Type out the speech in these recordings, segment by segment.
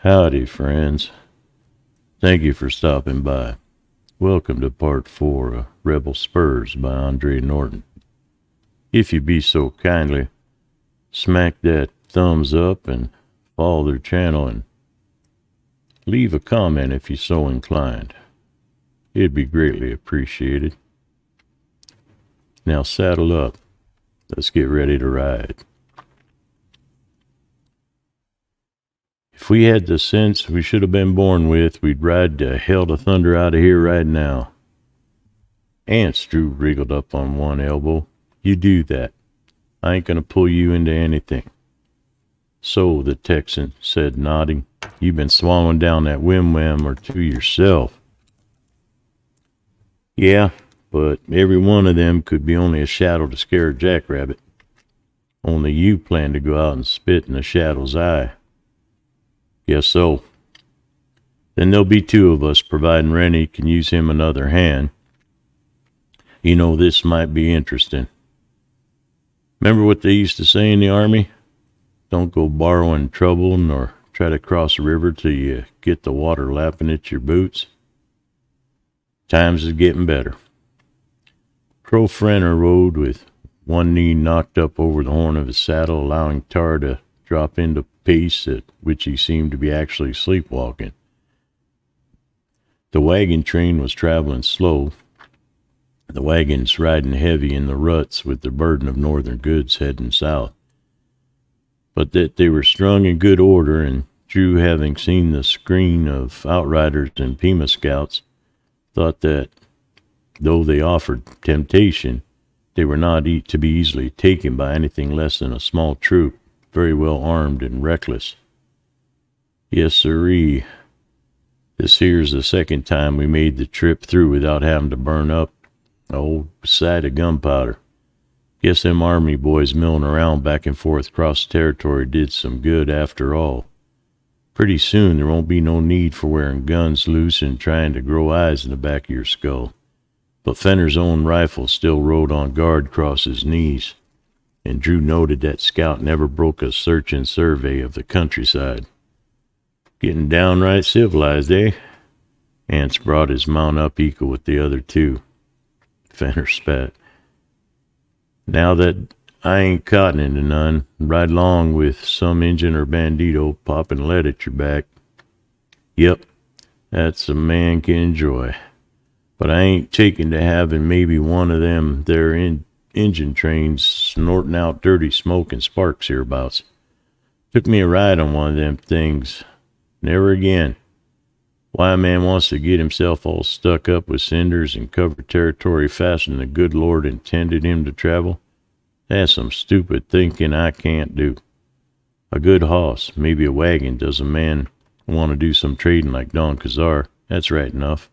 Howdy, friends. Thank you for stopping by. Welcome to part 4 of Rebel Spurs by Andre Norton. If you be so kindly, smack that thumbs up and follow their channel and leave a comment if you're so inclined. It'd be greatly appreciated. Now saddle up. Let's get ready to ride. If we had the sense we should have been born with, we'd ride the hell to thunder out of here right now. Ants, Drew wriggled up on one elbow. You do that. I ain't gonna pull you into anything. So, the Texan said, nodding, you've been swallowing down that whim-wham or two yourself. Yeah, but every one of them could be only a shadow to scare a jackrabbit. Only you plan to go out and spit in the shadow's eye. Guess so. Then there'll be two of us, providing Rennie can use him another hand. You know, this might be interesting. Remember what they used to say in the Army? Don't go borrowing trouble nor try to cross a river till you get the water lapping at your boots. Times is getting better. Crow Frenner rode with one knee knocked up over the horn of his saddle, allowing Tar to drop into pace at which he seemed to be actually sleepwalking. The wagon train was traveling slow, the wagons riding heavy in the ruts with the burden of northern goods heading south. But that they were strung in good order, and Drew, having seen the screen of outriders and Pima scouts, thought that, though they offered temptation, they were not to be easily taken by anything less than a small troop, very well armed and reckless. Yes, sirree. This here's the second time we made the trip through without having to burn up a whole side of gunpowder. Guess them army boys milling around back and forth across territory did some good after all. Pretty soon there won't be no need for wearing guns loose and trying to grow eyes in the back of your skull. But Fenner's own rifle still rode on guard across his knees, and Drew noted that Scout never broke a search and survey of the countryside. Getting downright civilized, eh? Ants brought his mount up equal with the other two. Fenner spat. Now that I ain't cotton into none, ride along with some Injun or bandito popping lead at your back. Yep, that's a man can enjoy. But I ain't taking to having maybe one of them there engine trains snorting out dirty smoke and sparks hereabouts. Took me a ride on one of them things. Never again. Why a man wants to get himself all stuck up with cinders and cover territory faster than the good Lord intended him to travel, that's some stupid thinking I can't do. A good hoss, maybe a wagon, does a man want to do some trading like Don Cazar, that's right enough.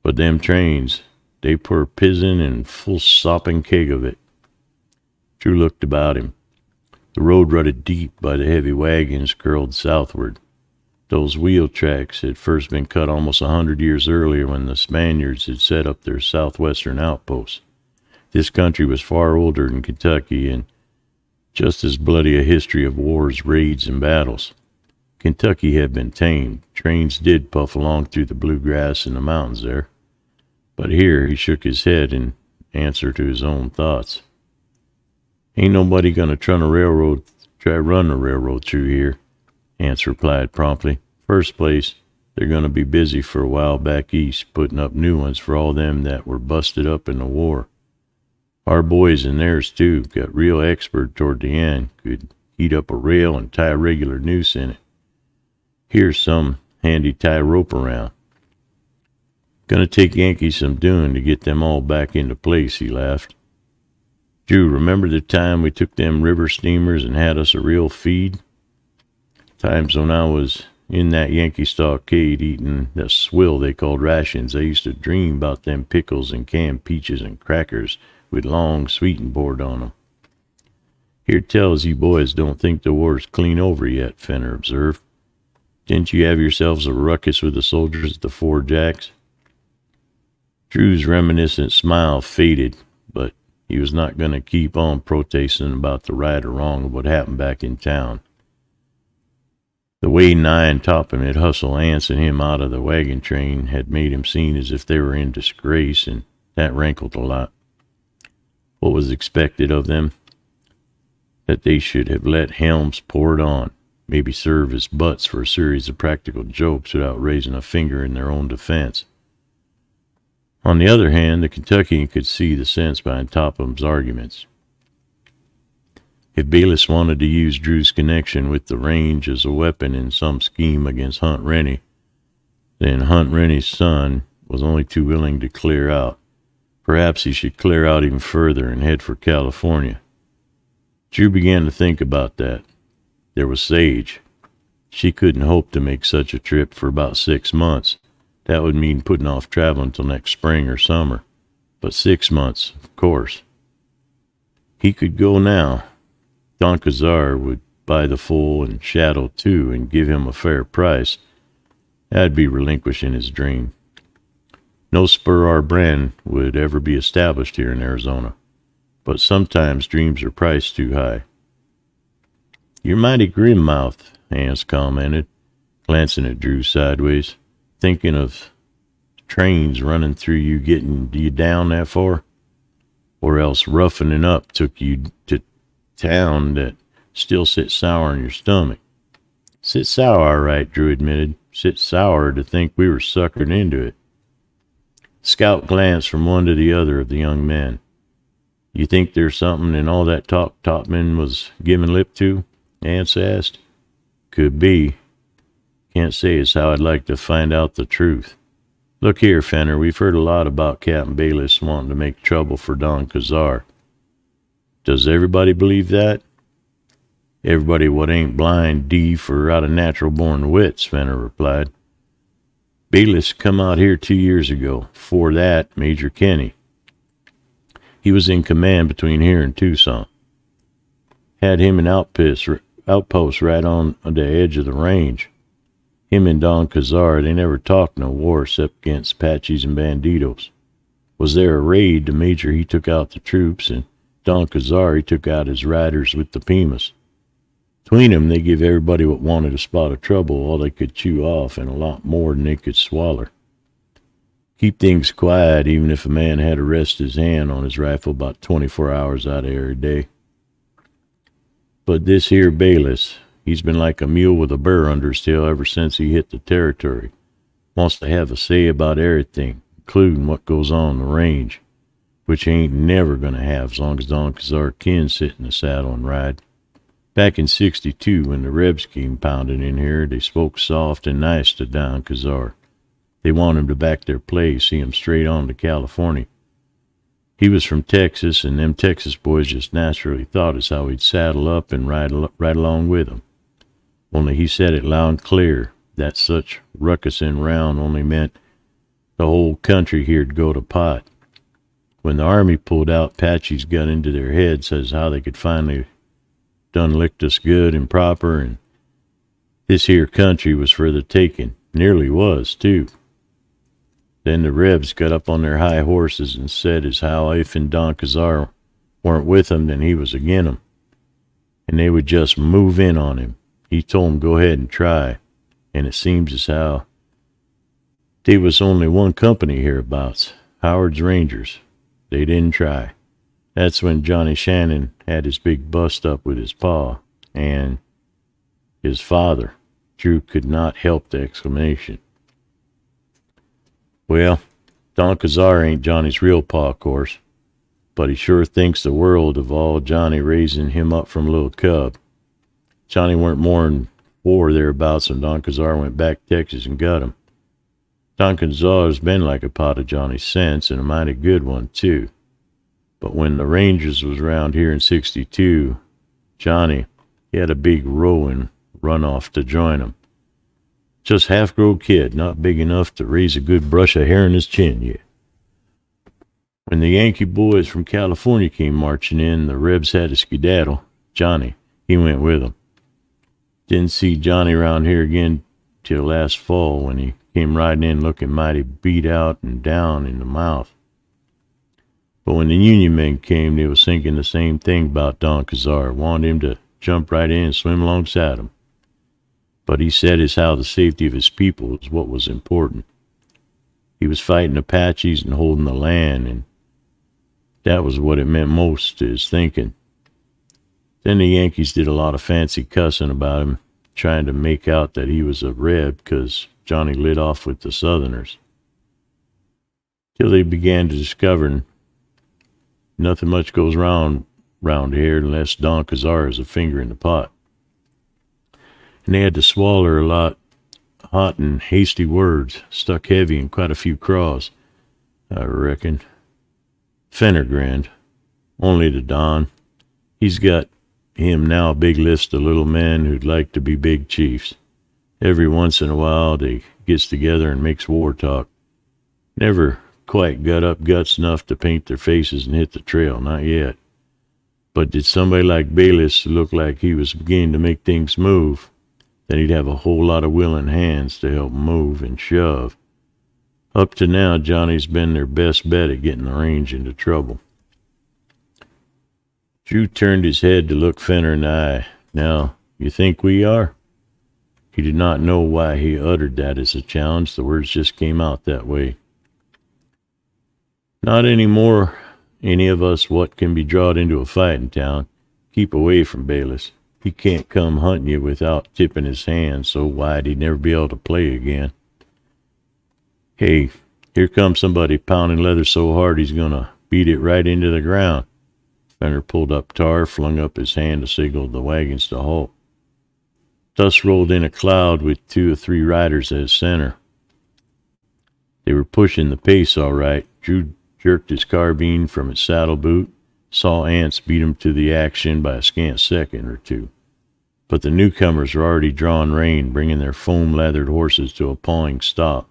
But them trains, they pour pizen and full sopping keg of it. Drew looked about him. The road rutted deep by the heavy wagons curled southward. Those wheel tracks had first been cut almost 100 years earlier when the Spaniards had set up their southwestern outposts. This country was far older than Kentucky and just as bloody a history of wars, raids, and battles. Kentucky had been tamed. Trains did puff along through the bluegrass and the mountains there. But here he shook his head in answer to his own thoughts. Ain't nobody gonna try run a railroad through here, Ants replied promptly. First place, they're gonna be busy for a while back east, putting up new ones for all them that were busted up in the war. Our boys and theirs too got real expert toward the end, could heat up a rail and tie a regular noose in it. Here's some handy tie rope around. Gonna take Yankees some doing to get them all back into place, he laughed. Drew, remember the time we took them river steamers and had us a real feed? Times when I was in that Yankee stockade eating the swill they called rations, I used to dream about them pickles and canned peaches and crackers with long sweetened board on them. Here tells you boys don't think the war's clean over yet, Fenner observed. Didn't you have yourselves a ruckus with the soldiers at the Four Jacks? Drew's reminiscent smile faded, but he was not going to keep on protesting about the right or wrong of what happened back in town. The way Nye and Topham had hustled Ance and him out of the wagon train had made him seem as if they were in disgrace, and that rankled a lot. What was expected of them? That they should have let Helms pour it on, maybe serve as butts for a series of practical jokes without raising a finger in their own defense. On the other hand, the Kentuckian could see the sense behind Topham's arguments. If Bayless wanted to use Drew's connection with the range as a weapon in some scheme against Hunt Rennie, then Hunt Rennie's son was only too willing to clear out. Perhaps he should clear out even further and head for California. Drew began to think about that. There was Sage. She couldn't hope to make such a trip for about 6 months. That would mean putting off traveling till next spring or summer. But 6 months, of course. He could go now. Don Cazar would buy the foal and Shadow too and give him a fair price. That'd be relinquishing his dream. No Spur R brand would ever be established here in Arizona. But sometimes dreams are priced too high. "You're mighty grim-mouthed," Ance commented, glancing at Drew sideways. "Thinking of trains running through you getting you down that far? Or else roughening up took you to town that still sits sour in your stomach?" "Sit sour, all right," Drew admitted. "Sit sour to think we were suckered into it." Scout glanced from one to the other of the young men. "You think there's something in all that talk Topman was giving lip to?" Ance asked. "Could be. Can't say as how I'd like to find out the truth. Look here, Fenner, we've heard a lot about Captain Bayless wanting to make trouble for Don Cazar. Does everybody believe that?" "Everybody what ain't blind, deef, or out of natural-born wits," Fenner replied. "Bayless come out here 2 years ago. Before that, Major Kenny. He was in command between here and Tucson. Had him an outpost right on the edge of the range. Him and Don Cazar, they never talked no war except against Apaches and Bandidos. Was there a raid, the Major he took out the troops, and Don Cazar he took out his riders with the Pimas. Between them, they give everybody what wanted a spot of trouble all they could chew off, and a lot more than they could swaller. Keep things quiet, even if a man had to rest his hand on his rifle about 24 hours out of every day. But this here Bayless, he's been like a mule with a burr under his tail ever since he hit the territory. Wants to have a say about everything, including what goes on the range, which he ain't never going to have as long as Don Cazar can sit in the saddle and ride. Back in '62, when the Rebs came pounding in here, they spoke soft and nice to Don Cazar. They want him to back their play, see him straight on to California. He was from Texas, and them Texas boys just naturally thought as how he'd saddle up and ride along with them. Only he said it loud and clear that such ruckusin' round only meant the whole country here'd go to pot. When the army pulled out, Apaches got into their heads as how they could finally done licked us good and proper, and this here country was for the taking. Nearly was, too. Then the Rebs got up on their high horses and said as how if and Don Cazar weren't with them, then he was agin them. And they would just move in on him. He told them go ahead and try. And it seems as how there was only one company hereabouts, Howard's Rangers. They didn't try. That's when Johnny Shannon had his big bust up with his pa and his father. Drew could not help the exclamation. Well, Don Cazar ain't Johnny's real pa, of course, but he sure thinks the world of all Johnny raising him up from a little cub. Johnny weren't more'n 4 thereabouts when Don Cazar went back to Texas and got him. Don Cazar's been like a pot of Johnny's since, and a mighty good one, too. But when the Rangers was around here in '62, Johnny, he had a big rowing run off to join him. Just half-grown kid, not big enough to raise a good brush of hair in his chin yet. When the Yankee boys from California came marching in, the Rebs had a skedaddle. Johnny, he went with them. Didn't see Johnny around here again till last fall when he came riding in looking mighty beat out and down in the mouth. But when the Union men came, they was thinking the same thing about Don Cazar, wanted him to jump right in and swim alongside him. but he said as how the safety of his people was what was important. He was fighting Apaches and holding the land, and that was what it meant most to his thinking. Then the Yankees did a lot of fancy cussing about him, trying to make out that he was a Reb because Johnny lit off with the Southerners. Till they began to discover nothing much goes round here unless Don Cazar has a finger in the pot. And they had to swallow a lot hot and hasty words, stuck heavy in quite a few craws, I reckon. Fenner grinned. Only to Don. He's got him now a big list of little men who'd like to be big chiefs. Every once in a while they gets together and makes war talk. Never quite got up guts enough to paint their faces and hit the trail, not yet. But did somebody like Bayless look like he was beginning to make things move, then he'd have a whole lot of willing hands to help move and shove. Up to now, Johnny's been their best bet at getting the range into trouble. Drew turned his head to look Fenner in the eye. Now, you think we are? He did not know why he uttered that as a challenge. The words just came out that way. Not anymore. Any of us what can be drawed into a fight in town. Keep away from Bayless. He can't come hunting you without tipping his hand so wide he'd never be able to play again. Hey, here comes somebody pounding leather so hard he's gonna beat it right into the ground. Fenner pulled up Tar, flung up his hand to signal the wagons to halt. Dust rolled in a cloud with 2 or 3 riders at its center. They were pushing the pace all right. Drew jerked his carbine from its saddle boot, saw ants beat him to the action by a scant second or two. But the newcomers were already drawing rein, bringing their foam-lathered horses to a pawing stop.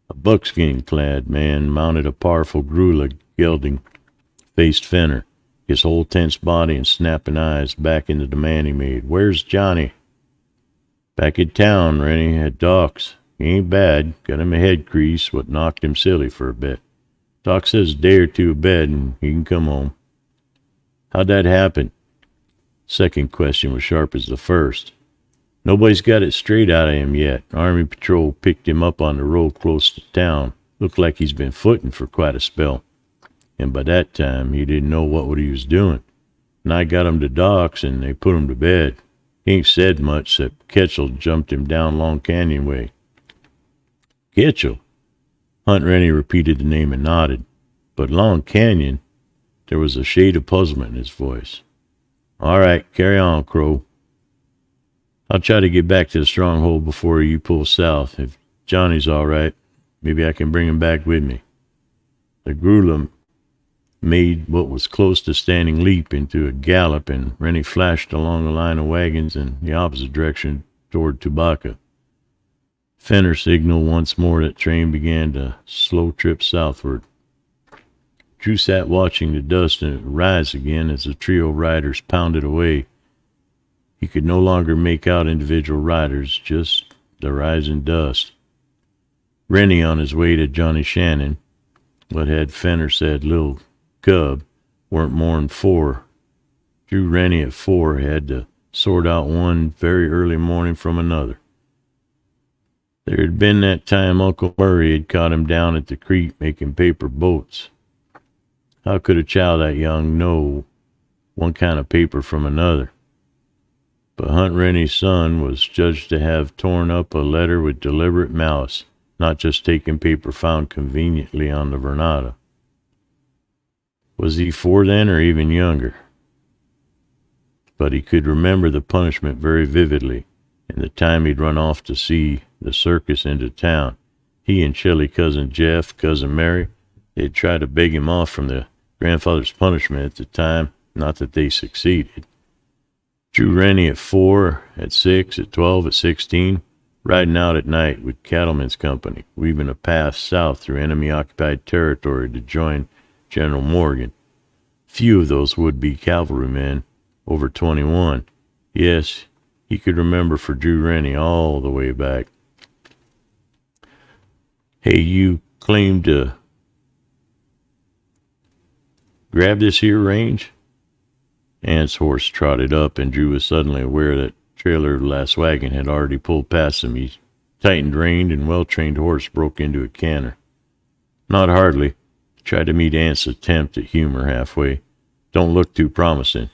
A buckskin-clad man mounted a powerful grulla gelding faced Fenner, his whole tense body and snapping eyes back in the demand he made. "Where's Johnny?" "Back in town, Rennie, at Doc's. He ain't bad. Got him a head crease, what knocked him silly for a bit. Doc says a day or two of bed and he can come home." "How'd that happen?" Second question was sharp as the first. "Nobody's got it straight out of him yet. Army patrol picked him up on the road close to town. Looked like he's been footing for quite a spell. And by that time, he didn't know what he was doing. And I got him to Doc's and they put him to bed. He ain't said much, except Ketchell jumped him down Long Canyon way." "Ketchell?" Hunt Rennie repeated the name and nodded. But Long Canyon, there was a shade of puzzlement in his voice. "All right, carry on, Crow. I'll try to get back to the stronghold before you pull south. If Johnny's all right, maybe I can bring him back with me." The grulla made what was close to standing leap into a gallop, and Rennie flashed along the line of wagons in the opposite direction toward Tubacca. Fenner signaled once more that train began to slow trip southward. Drew sat watching the dust rise again as the trio of riders pounded away. He could no longer make out individual riders, just the rising dust. Rennie on his way to Johnny Shannon, what had Fenner said little cub, weren't more'n 4. Drew Rennie at 4 had to sort out one very early morning from another. There had been that time Uncle Murray had caught him down at the creek making paper boats. How could a child that young know one kind of paper from another? But Hunt Rennie's son was judged to have torn up a letter with deliberate malice, not just taking paper found conveniently on the Vernada. Was he 4 then, or even younger? But he could remember the punishment very vividly, and the time he'd run off to see the circus into town. He and Shelley cousin Jeff, cousin Mary, they'd tried to beg him off from the grandfather's punishment at the time, not that they succeeded. Drew Rennie at 4, at 6, at 12, at 16, riding out at night with cattlemen's company, weaving a path south through enemy-occupied territory to join General Morgan. Few of those would-be cavalrymen over 21. Yes, he could remember for Drew Rennie all the way back. "Hey, you claim to grab this here range?" Ant's horse trotted up, and Drew was suddenly aware that trailer of the last wagon had already pulled past him. He tightened rein, and well-trained horse broke into a canter. Not hardly. Tried to meet Ant's attempt at humor halfway. Don't look too promising.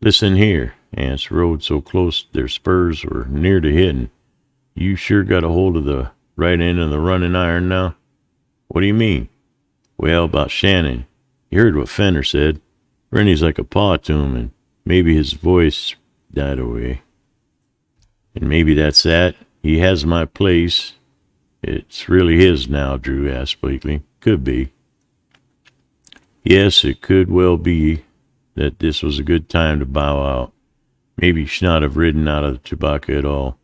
Listen here. Ants rode so close their spurs were near to hitting. You sure got a hold of the right end of the running iron now? What do you mean? Well, about Shannon. You heard what Fenner said. Rennie's like a paw to him, and maybe his voice died away. And maybe that's that. He has my place. It's really his now, Drew asked bleakly. Could be. Yes, it could well be that this was a good time to bow out. Maybe he should not have ridden out of the Chewbacca at all.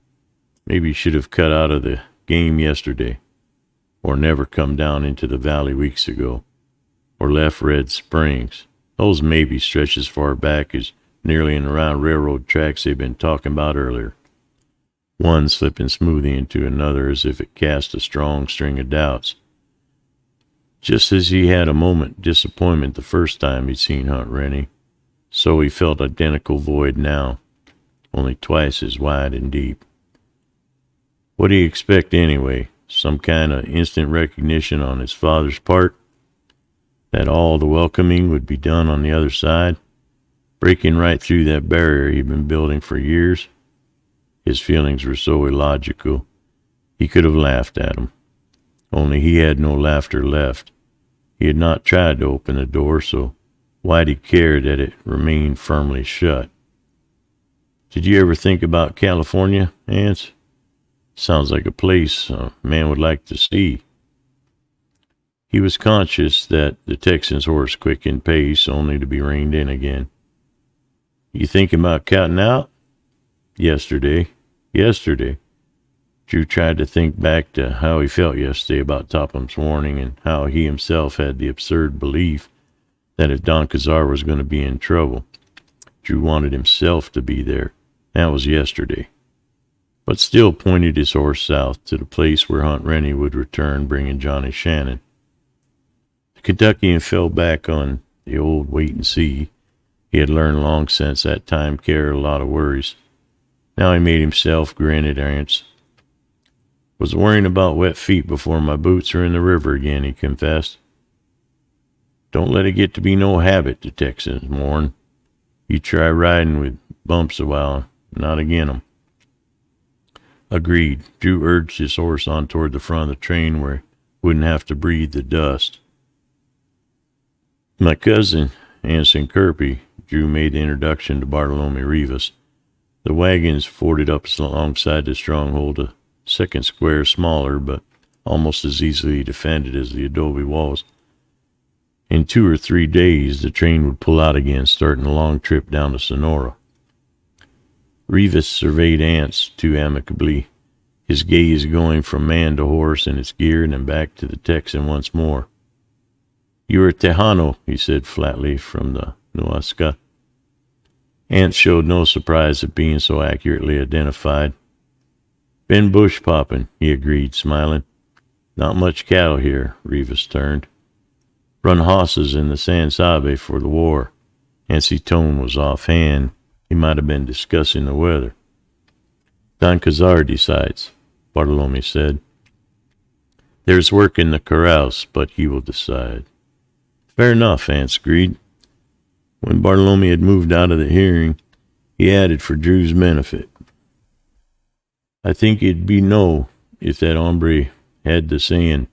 Maybe he should have cut out of the game yesterday, or never come down into the valley weeks ago, or left Red Springs. Those maybe stretch as far back as nearly and around railroad tracks they've been talking about earlier. One slipping smoothly into another as if it cast a strong string of doubts. Just as he had a moment disappointment the first time he'd seen Hunt Rennie, so he felt identical void now, only twice as wide and deep. What do you expect anyway? Some kind of instant recognition on his father's part? That all the welcoming would be done on the other side? Breaking right through that barrier he'd been building for years? His feelings were so illogical, he could have laughed at them. Only he had no laughter left. He had not tried to open the door, so why'd he care that it remained firmly shut? Did you ever think about California, Ants? Sounds like a place a man would like to see. He was conscious that the Texan's horse quickened pace only to be reined in again. You thinking about cutting out? Yesterday. Drew tried to think back to how he felt yesterday about Topham's warning, and how he himself had the absurd belief that if Don Cazar was going to be in trouble, Drew wanted himself to be there. That was yesterday. But still pointed his horse south to the place where Hunt Rennie would return, bringing Johnny Shannon. The Kentuckian fell back on the old wait and see. He had learned long since that time carried a lot of worries. Now he made himself grin at Ants. Was worrying about wet feet before my boots are in the river again, he confessed. Don't let it get to be no habit, the Texans mourned. You try riding with bumps a while, not agin 'em. Agreed. Drew urged his horse on toward the front of the train where he wouldn't have to breathe the dust. My cousin, Anson Kirby, Drew made the introduction to Bartolome Rivas. The wagons forded up alongside the stronghold, a second square smaller, but almost as easily defended as the adobe walls. In 2 or 3 days, the train would pull out again, starting a long trip down to Sonora. Rivas surveyed Ants too amicably, his gaze going from man to horse and its gear, and then back to the Texan once more. You are Tejano, he said flatly, from the Nuasca. Ants showed no surprise at being so accurately identified. Been bush popping, he agreed, smiling. Not much cattle here, Rivas turned. Run hosses in the San Sabe for the war. Ants's tone was offhand. He might have been discussing the weather. Don Cazar decides, Bartolome said. There's work in the corrals, but he will decide. Fair enough, Ants agreed. When Bartolome had moved out of the hearing, he added for Drew's benefit. I think it'd be no if that hombre had the saying,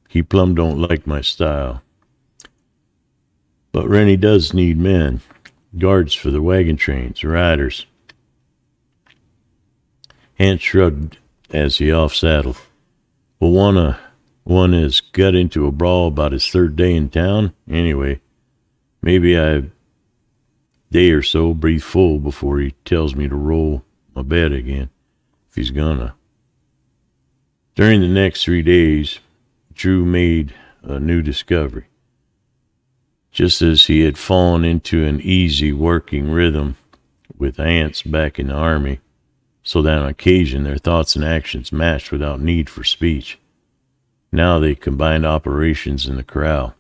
he plumb don't like my style. But Rennie does need men, guards for the wagon trains, riders. Ant shrugged as he off-saddled. Well, one has got into a brawl about his 3rd day in town. Anyway, maybe a day or so breathe full before he tells me to roll my bed again, if he's gonna. During the next 3 days, Drew made a new discovery. Just as he had fallen into an easy working rhythm with Ants back in the army, so that on occasion their thoughts and actions matched without need for speech. Now they combined operations in the corral.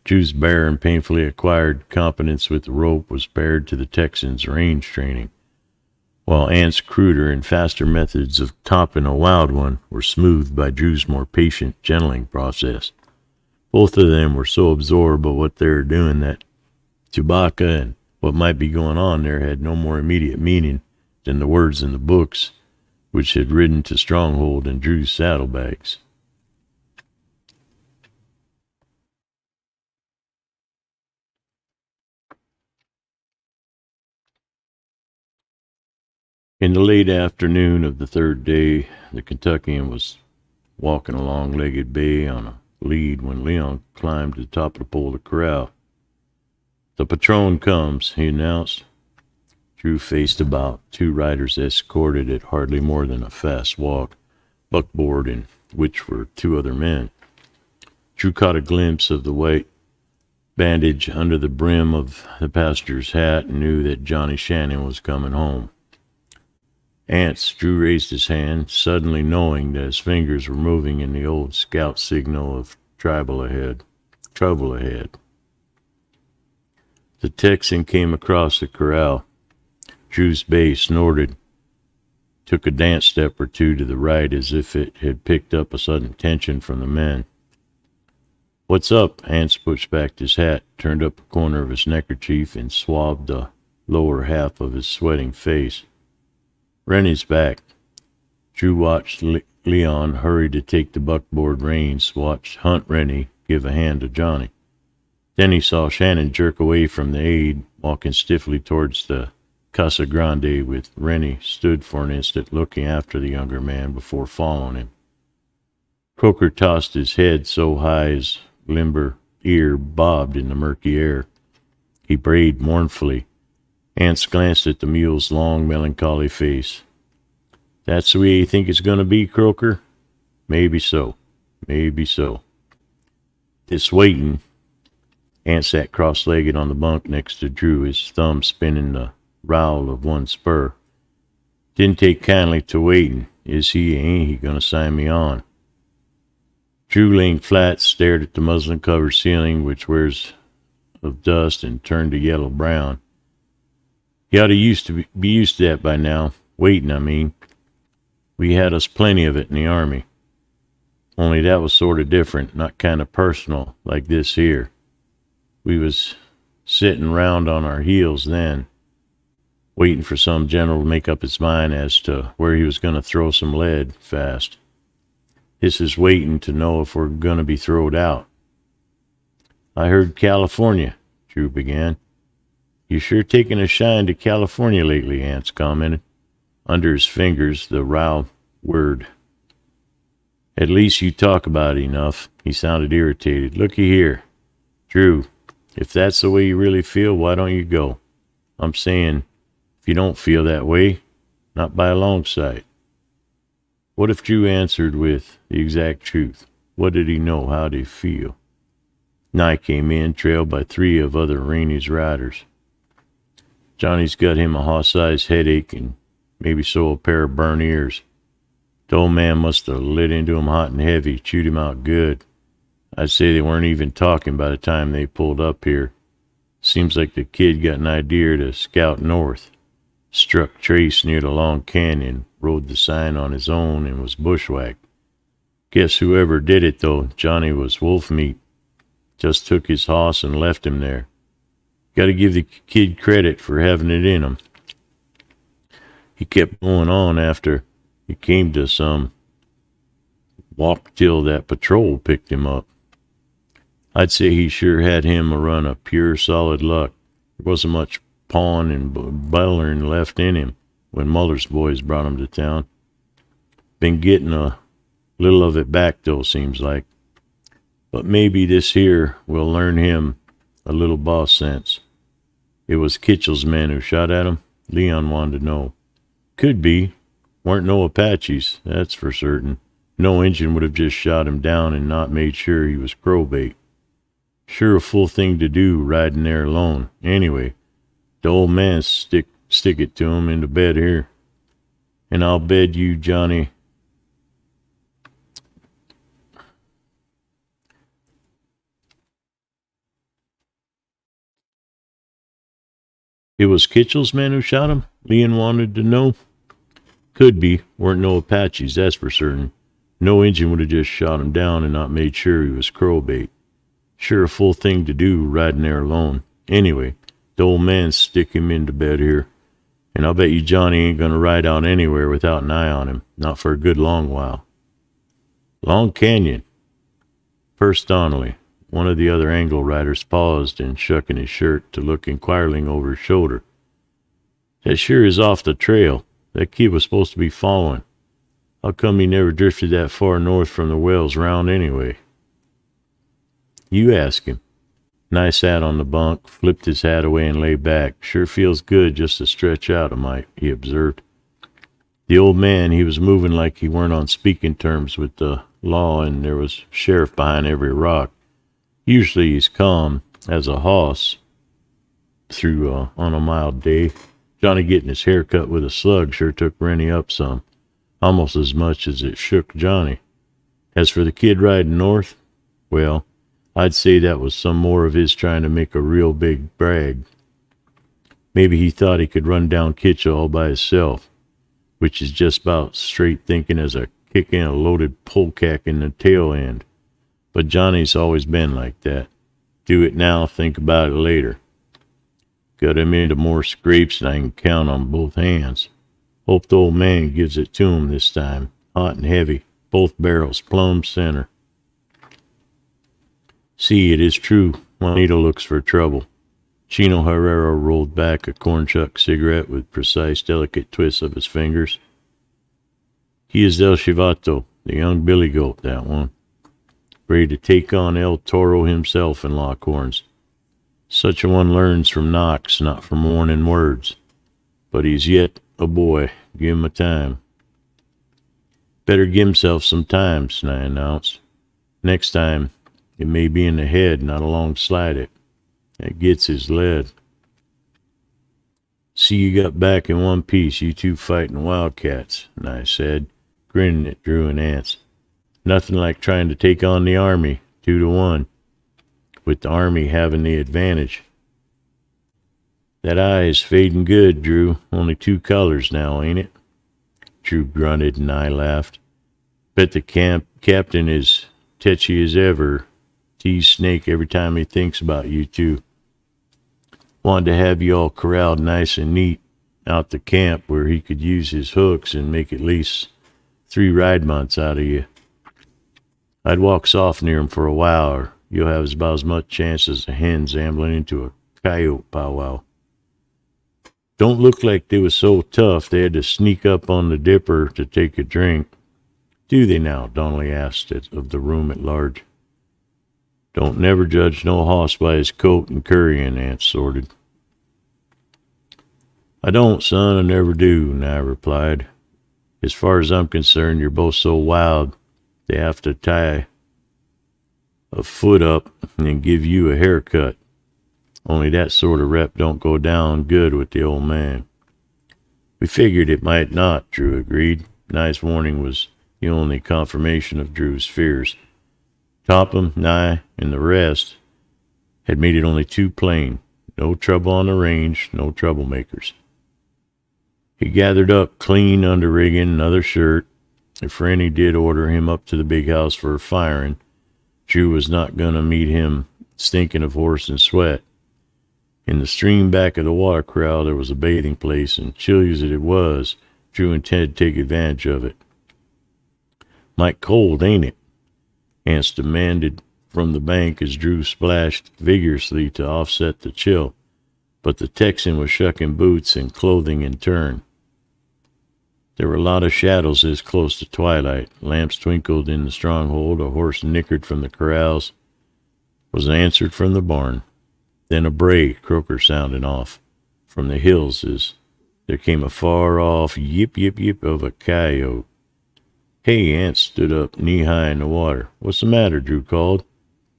Drew's bare and painfully acquired competence with the rope was paired to the Texan's range training, while Ant's cruder and faster methods of topping a wild one were smoothed by Drew's more patient gentling process. Both of them were so absorbed by what they were doing that Chewbacca and what might be going on there had no more immediate meaning than the words in the books which had ridden to stronghold in Drew's saddlebags. In the late afternoon of the third day, the Kentuckian was walking along Legged Bay on a lead when Leon climbed to the top of the pole of the corral. "The patron comes," he announced. Drew faced about. 2 riders escorted at hardly more than a fast walk, buckboard in which were 2 other men. Drew caught a glimpse of the white bandage under the brim of the pastor's hat and knew that Johnny Shannon was coming home. "Ants," Drew raised his hand, suddenly knowing that his fingers were moving in the old scout signal of trouble ahead. The Texan came across the corral. Drew's bay snorted, took a dance step or 2 to the right as if it had picked up a sudden tension from the men. "What's up?" Ants pushed back his hat, turned up a corner of his neckerchief, and swabbed the lower half of his sweating face. "Rennie's back." Drew watched Leon hurry to take the buckboard reins, watched Hunt Rennie give a hand to Johnny. Then he saw Shannon jerk away from the aide, walking stiffly towards the Casa Grande, with Rennie stood for an instant looking after the younger man before following him. Croker tossed his head so high his limber ear bobbed in the murky air. He brayed mournfully. Ants glanced at the mule's long, melancholy face. "That's the way you think it's going to be, Croker?" "Maybe so. Maybe so." "This waiting." Ant sat cross-legged on the bunk next to Drew, his thumb spinning the rowel of one spur. "Didn't take kindly to waiting. Is he, ain't he going to sign me on?" Drew leaned flat, stared at the muslin-covered ceiling, which wears of dust and turned to yellow-brown. "You ought to be used to that by now. Waiting, I mean. We had us plenty of it in the Army. Only that was sort of different, not kind of personal, like this here. We was sitting round on our heels then, waiting for some general to make up his mind as to where he was going to throw some lead fast. This is waiting to know if we're going to be throwed out." "I heard California," Drew began. "You sure taking a shine to California lately," Ants commented. Under his fingers, the row whirred. "At least you talk about it enough." He sounded irritated. "Looky here, Drew, if that's the way you really feel, why don't you go? I'm saying, if you don't feel that way, not by a long sight." What if Drew answered with the exact truth? What did he know? How did he feel? Night came in, trailed by 3 of other Rainey's riders. "Johnny's got him a hoss-sized headache and maybe so a pair of burnt ears. The old man must have lit into him hot and heavy, chewed him out good. I'd say they weren't even talking by the time they pulled up here. Seems like the kid got an idea to scout north. Struck trace near the long canyon, rode the sign on his own, and was bushwhacked. Guess whoever did it, though, Johnny was wolf meat. Just took his hoss and left him there. Got to give the kid credit for having it in him. He kept going on after he came to some walk till that patrol picked him up. I'd say he sure had him a run of pure solid luck. There wasn't much pawing and bullering left in him when Muller's boys brought him to town. Been getting a little of it back, though, seems like. But maybe this here will learn him a little boss sense. It was Kitchell's men who shot at him? Leon wanted to know. Could be. Weren't no Apaches, that's for certain. No Injun would have just shot him down and not made sure he was crowbait. Sure a fool thing to do, riding there alone. Anyway, the old man stick it to him into bed here. And I'll bet you, Johnny, it was Kitchell's men who shot him? Leon wanted to know. Could be. Weren't no Apaches, that's for certain. No Injun would have just shot him down and not made sure he was crow bait. Sure a full thing to do, riding there alone. Anyway, the old man stick him into bed here. And I'll bet you Johnny ain't gonna ride out anywhere without an eye on him. Not for a good long while. Long Canyon. First Donnelly, one of the other Anglo riders, paused and shucking his shirt to look inquiringly over his shoulder. That sure is off the trail. That kid was supposed to be following. How come he never drifted that far north from the wells round anyway? You ask him. Nye sat on the bunk, flipped his hat away and lay back. Sure feels good just to stretch out a mite, he observed. The old man, he was moving like he weren't on speaking terms with the law and there was sheriff behind every rock. Usually he's calm as a hoss through on a mild day. Johnny getting his hair cut with a slug sure took Rennie up some, almost as much as it shook Johnny. As for the kid riding north, well, I'd say that was some more of his trying to make a real big brag. Maybe he thought he could run down Kitcha all by himself, which is just about straight thinking as a kick in a loaded polecat in the tail end. But Johnny's always been like that. Do it now, think about it later. Got him into more scrapes than I can count on both hands. Hope the old man gives it to him this time, hot and heavy, both barrels plumb center. See, it is true. Juanito looks for trouble. Chino Herrera rolled back a cornchuck cigarette with precise, delicate twists of his fingers. He is El Chivato, the young billy goat, that one. Ready to take on El Toro himself in lock horns. Such a one learns from knocks, not from warning words. But he's yet a boy. Give him a time. Better give himself some time, Snai announced. Next time, it may be in the head, not alongside it. That gets his lead. See you got back in one piece, you two fighting wildcats, Nye said, grinning at Drew and Ance. Nothing like trying to take on the Army, 2-1, with the Army having the advantage. That eye is fading good, Drew. Only 2 colors now, ain't it? Drew grunted and I laughed. Bet the captain is tetchy as ever. Tease Snake every time he thinks about you two. Wanted to have you all corralled nice and neat out the camp where he could use his hooks and make at least 3 ride months out of you. I'd walk soft near him for a while, or you'll have about as much chance as a hen ambling into a coyote powwow. Don't look like they was so tough they had to sneak up on the dipper to take a drink. Do they now? Donnelly asked of the room at large. Don't never judge no hoss by his coat and currying, Ance sorted. I don't, son, I never do, Nye replied. As far as I'm concerned, you're both so wild, they have to tie a foot up and give you a haircut. Only that sort of rep don't go down good with the old man. We figured it might not, Drew agreed. Nye's warning was the only confirmation of Drew's fears. Topham, Nye, and the rest had made it only too plain. No trouble on the range, no troublemakers. He gathered up clean underrigging, another shirt. If Rennie did order him up to the big house for firing, Drew was not going to meet him stinking of horse and sweat. In the stream back of the water corral there was a bathing place, and chilly as it was, Drew intended to take advantage of it. Might cold, ain't it? Ance demanded from the bank as Drew splashed vigorously to offset the chill, but the Texan was shucking boots and clothing in turn. There were a lot of shadows this close to twilight. Lamps twinkled in the stronghold. A horse nickered from the corrals was answered from the barn. Then a bray, croaker sounding off from the hills as there came a far-off yip, yip, yip of a coyote. Hey, Ance stood up knee-high in the water. What's the matter? Drew called.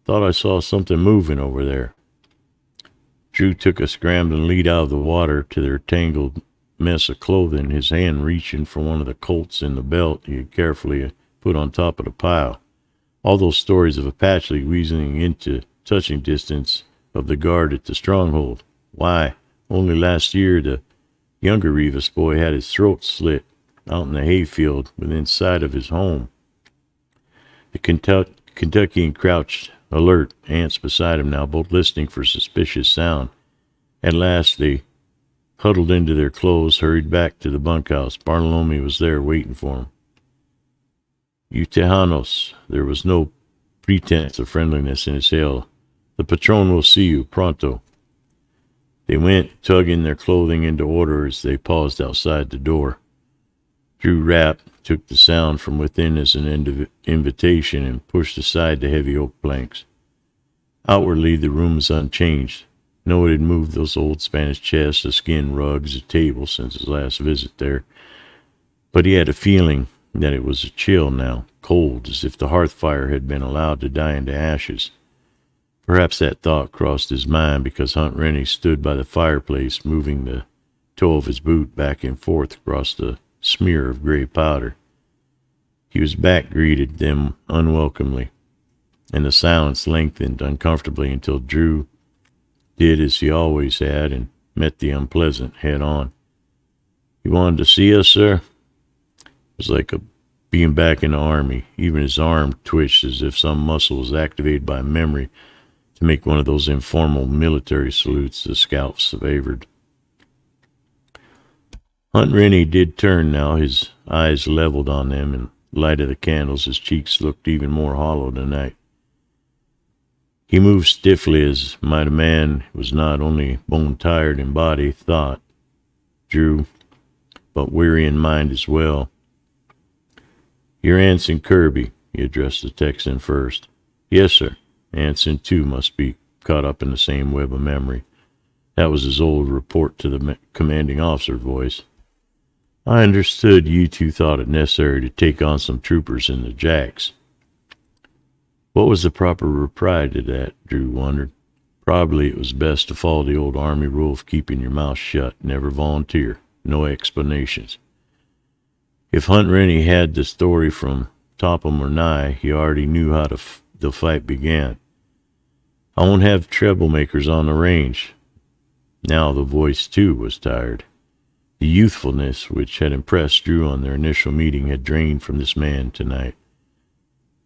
Thought I saw something moving over there. Drew took a scrambling lead out of the water to their tangled mess of clothing, his hand reaching for one of the Colts in the belt he had carefully put on top of the pile. All those stories of Apache weaseling into touching distance of the guard at the stronghold. Why, only last year the younger Rivas boy had his throat slit out in the hayfield within sight of his home. The Kentuckian crouched, alert, ants beside him now, both listening for suspicious sound. At last they huddled into their clothes, hurried back to the bunkhouse. Bartolome was there waiting for him. "You Tejanos," there was no pretense of friendliness in his hail. "The patron will see you pronto." They went, tugging their clothing into order as they paused outside the door. Drew Rapp took the sound from within as an invitation and pushed aside the heavy oak planks. Outwardly, the room was unchanged. No one had moved those old Spanish chests, the skin rugs, the table since his last visit there. But he had a feeling that it was a chill now, cold, as if the hearth fire had been allowed to die into ashes. Perhaps that thought crossed his mind because Hunt Rennie stood by the fireplace, moving the toe of his boot back and forth across the smear of gray powder. He was back-greeted them unwelcomely, and the silence lengthened uncomfortably until Drew did as he always had and met the unpleasant head-on. "You wanted to see us, sir?" It was like being back in the army. Even his arm twitched as if some muscle was activated by memory to make one of those informal military salutes the scouts favored. Hunt Rennie did turn now, his eyes leveled on them, and light of the candles, his cheeks looked even more hollow tonight. He moved stiffly as might a man who was not only bone-tired in body, thought, Drew, but weary in mind as well. "You're Anson Kirby," he addressed the Texan first. "Yes, sir." Anson, too, must be caught up in the same web of memory. That was his old report to the commanding officer voice. "I understood you two thought it necessary to take on some troopers in the Jacks." What was the proper reply to that, Drew wondered. Probably it was best to follow the old army rule of keeping your mouth shut, never volunteer, no explanations. If Hunt Rennie had the story from Topham or Nye, he already knew how the fight began. "I won't have troublemakers on the range." Now the voice, too, was tired. The youthfulness which had impressed Drew on their initial meeting had drained from this man tonight.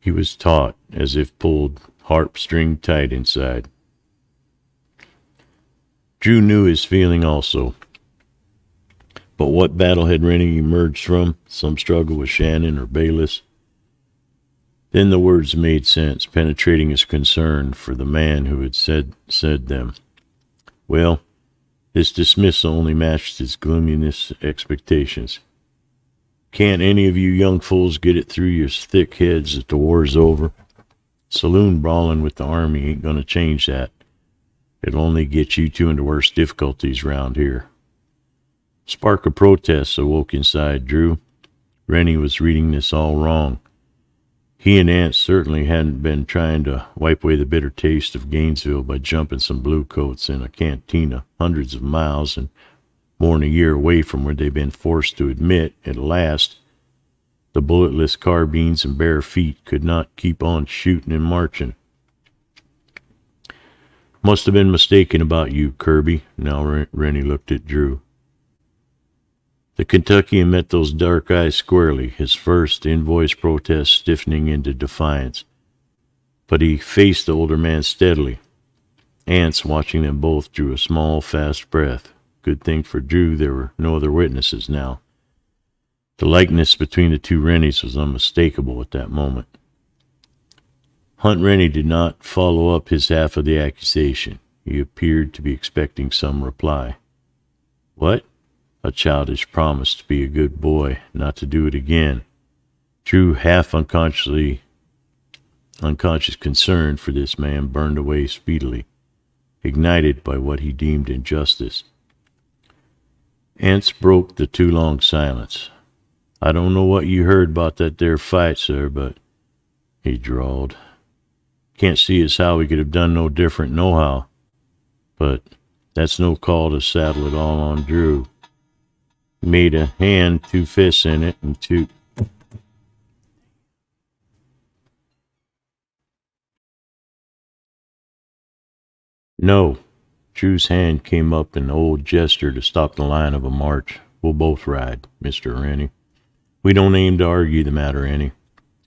He was taut, as if pulled harp-string tight inside. Drew knew his feeling also. But what battle had Rennie emerged from? Some struggle with Shannon or Bayless? Then the words made sense, penetrating his concern for the man who had said them. Well, this dismissal only matched his gloominess expectations. "Can't any of you young fools get it through your thick heads that the war's over? Saloon brawling with the army ain't going to change that. It'll only get you two into worse difficulties round here." Spark of protest awoke inside Drew. Rennie was reading this all wrong. He and Ant certainly hadn't been trying to wipe away the bitter taste of Gainesville by jumping some bluecoats in a cantina hundreds of miles and more than a year away from where they'd been forced to admit, at last, the bulletless carbines and bare feet could not keep on shooting and marching. "Must have been mistaken about you, Kirby." Now Rennie looked at Drew. The Kentuckian met those dark eyes squarely, his first in-voice protest stiffening into defiance. But he faced the older man steadily. Ants, watching them both, drew a small, fast breath. Good thing for Drew there were no other witnesses now. The likeness between the two Rennies was unmistakable at that moment. Hunt Rennie did not follow up his half of the accusation. He appeared to be expecting some reply. "What?" A childish promise to be a good boy, not to do it again. Drew, half unconscious concern for this man, burned away speedily, ignited by what he deemed injustice. Ants broke the too long silence. "I don't know what you heard about that there fight, sir, but," he drawled, "can't see as how we could have done no different nohow. But that's no call to saddle it all on Drew. Made a hand, two fists in it, and two..." "No," Drew's hand came up in the old gesture to stop the line of a march. We'll both ride, Mr. Rennie. We don't aim to argue the matter any.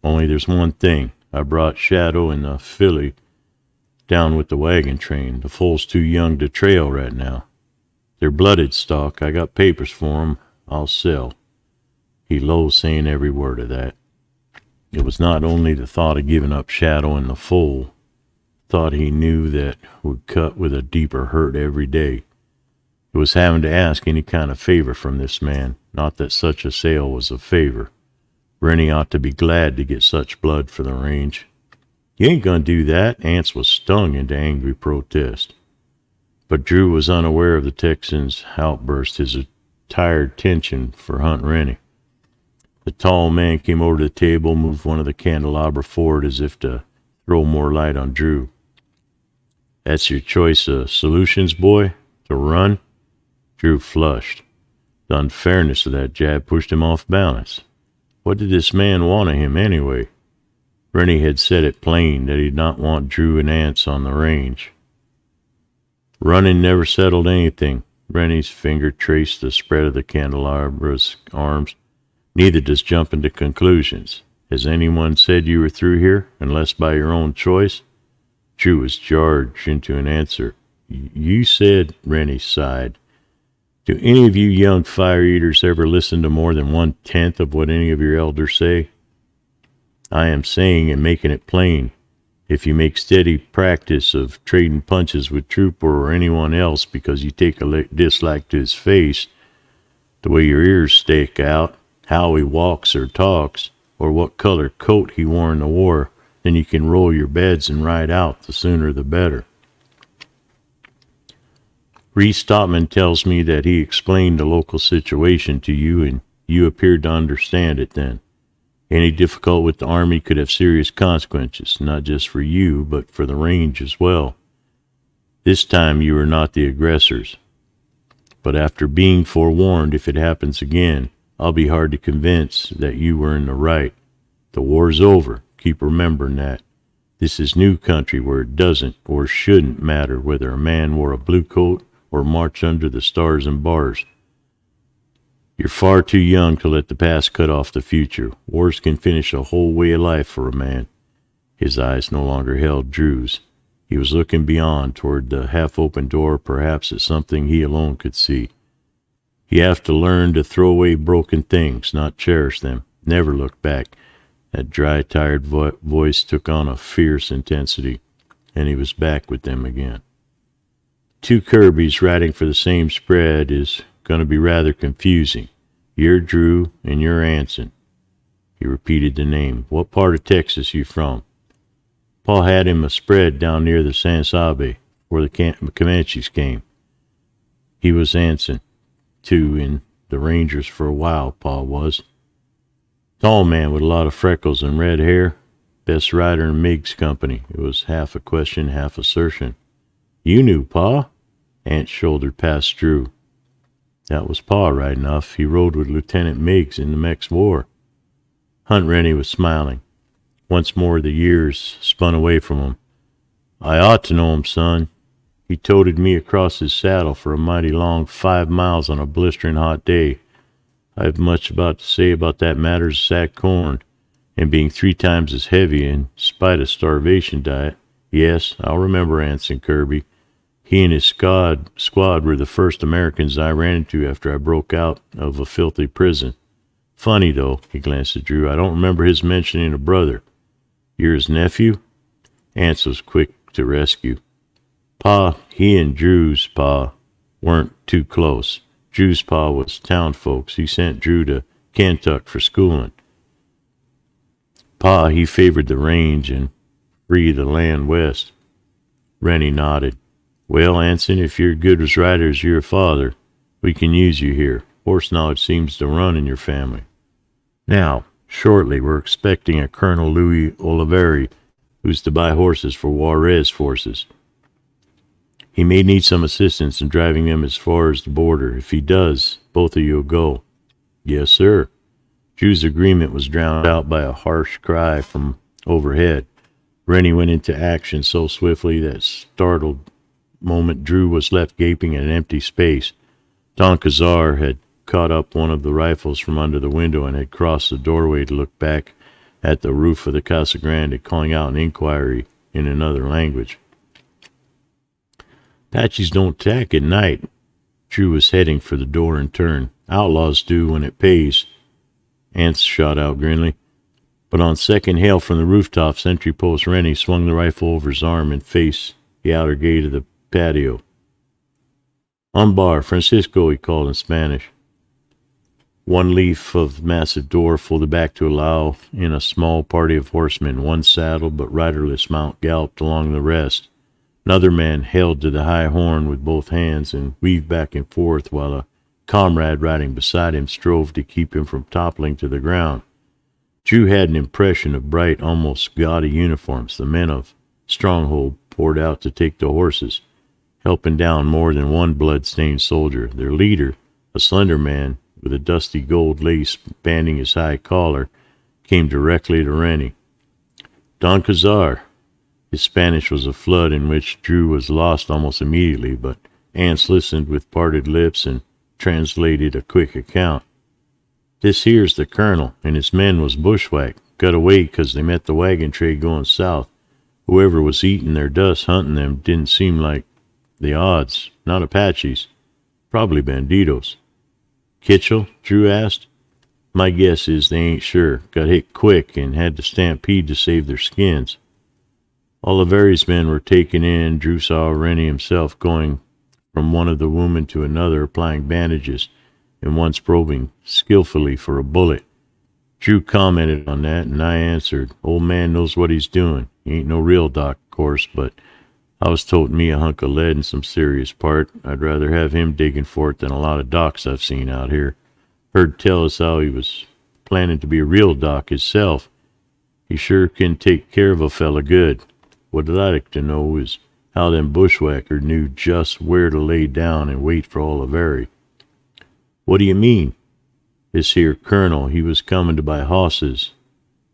Only there's one thing. I brought Shadow and the filly down with the wagon train. The foal's too young to trail right now. They're blooded stock. I got papers for 'em. I'll sell. He loathed saying every word of that. It was not only the thought of giving up Shadow and the foal, thought he knew that would cut with a deeper hurt every day. It was having to ask any kind of favor from this man. Not that such a sale was a favor. Rennie ought to be glad to get such blood for the range. You ain't gonna do that. Ance was stung into angry protest. But Drew was unaware of the Texan's outburst, his tired tension for Hunt Rennie. The tall man came over to the table, moved one of the candelabra forward as if to throw more light on Drew. That's your choice of solutions, boy? To run? Drew flushed. The unfairness of that jab pushed him off balance. What did this man want of him anyway? Rennie had said it plain that he did not want Drew and Ance on the range. Running never settled anything. Rennie's finger traced the spread of the candelabra's arms. Neither does jumping to conclusions. Has anyone said you were through here, unless by your own choice? Drew was charged into an answer. You said, Rennie sighed. Do any of you young fire-eaters ever listen to more than 1/10 of what any of your elders say? I am saying and making it plain. If you make steady practice of trading punches with Trooper or anyone else because you take a dislike to his face, the way your ears stick out, how he walks or talks, or what color coat he wore in the war, then you can roll your beds and ride out, the sooner the better. Reese Topman tells me that he explained the local situation to you, and you appeared to understand it then. Any difficult with the Army could have serious consequences, not just for you, but for the range as well. This time you are not the aggressors. But after being forewarned, if it happens again, I'll be hard to convince that you were in the right. The war's over. Keep remembering that. This is new country where it doesn't or shouldn't matter whether a man wore a blue coat or marched under the stars and bars. You're far too young to let the past cut off the future. Wars can finish a whole way of life for a man. His eyes no longer held Drew's. He was looking beyond, toward the half-open door, perhaps at something he alone could see. You have to learn to throw away broken things, not cherish them. Never look back. That dry, tired voice took on a fierce intensity, and he was back with them again. Two Kirbys riding for the same spread is going to be rather confusing. You're Drew, and you're Anson. He repeated the name. What part of Texas you from? Paul had him a spread down near the San Sabe, where the Comanches came. He was Anson, too, in the Rangers for a while, Paul was. Tall man with a lot of freckles and red hair. Best rider in Meigs Company. It was half a question, half assertion. You knew Pa? Ant shouldered past Drew. That was Pa, right enough. He rode with Lieutenant Meigs in the Mex War. Hunt Rennie was smiling. Once more the years spun away from him. I ought to know him, son. He toted me across his saddle for a mighty long 5 miles on a blistering hot day. I have much about to say about that matter as sack corn, and being 3 times as heavy in spite of starvation diet. Yes, I'll remember Anson Kirby. He and his squad were the first Americans I ran into after I broke out of a filthy prison. Funny, though, he glanced at Drew, I don't remember his mentioning a brother. You're his nephew? Ance was quick to rescue. Pa, he and Drew's pa weren't too close. Drew's pa was town folks. He sent Drew to Kentuck for schooling. Pa, he favored the range and free the land west. Rennie nodded. Well, Anson, if you're good as rider as your father, we can use you here. Horse knowledge seems to run in your family. Now, shortly, we're expecting a Colonel Louis Oliveri, who's to buy horses for Juarez forces. He may need some assistance in driving them as far as the border. If he does, both of you will go. Yes, sir. Drew's agreement was drowned out by a harsh cry from overhead. Rennie went into action so swiftly that startled moment, Drew was left gaping at an empty space. Don Cazar had caught up one of the rifles from under the window and had crossed the doorway to look back at the roof of the Casa Grande, calling out an inquiry in another language. Apaches don't attack at night. Drew was heading for the door in turn. Outlaws do when it pays, Ants shot out grimly. But on second hail from the rooftop, sentry post Rennie swung the rifle over his arm and faced the outer gate of the patio. "Unbar, Francisco," he called in Spanish. One leaf of massive door folded back to allow in a small party of horsemen. One saddled but riderless mount galloped along the rest. Another man held to the high horn with both hands and weaved back and forth while a comrade riding beside him strove to keep him from toppling to the ground. Drew had an impression of bright, almost gaudy uniforms. The men of Stronghold poured out to take the horses, helping down more than one blood-stained soldier. Their leader, a slender man with a dusty gold lace banding his high collar, came directly to Rennie. "Don Cazar." His Spanish was a flood in which Drew was lost almost immediately, but Ants listened with parted lips and translated a quick account. "This here's the colonel, and his men was bushwhacked. Got away 'cause they met the wagon train going south. Whoever was eating their dust hunting them didn't seem like the odds. Not Apaches. Probably banditos." "Kitchell?" Drew asked. "My guess is they ain't sure. Got hit quick and had to stampede to save their skins." Oliveri's men were taken in. Drew saw Rennie himself going from one of the women to another, applying bandages, and once probing skillfully for a bullet. Drew commented on that, and I answered, "Old man knows what he's doing. He ain't no real doc, of course, but I was toting me a hunk of lead in some serious part. I'd rather have him digging for it than a lot of docs I've seen out here. Heard tell us how he was planning to be a real doc himself. He sure can take care of a fella good. What I'd like to know is how them bushwhacker knew just where to lay down and wait for Oliveri." "What do you mean?" "This here colonel, he was coming to buy hosses,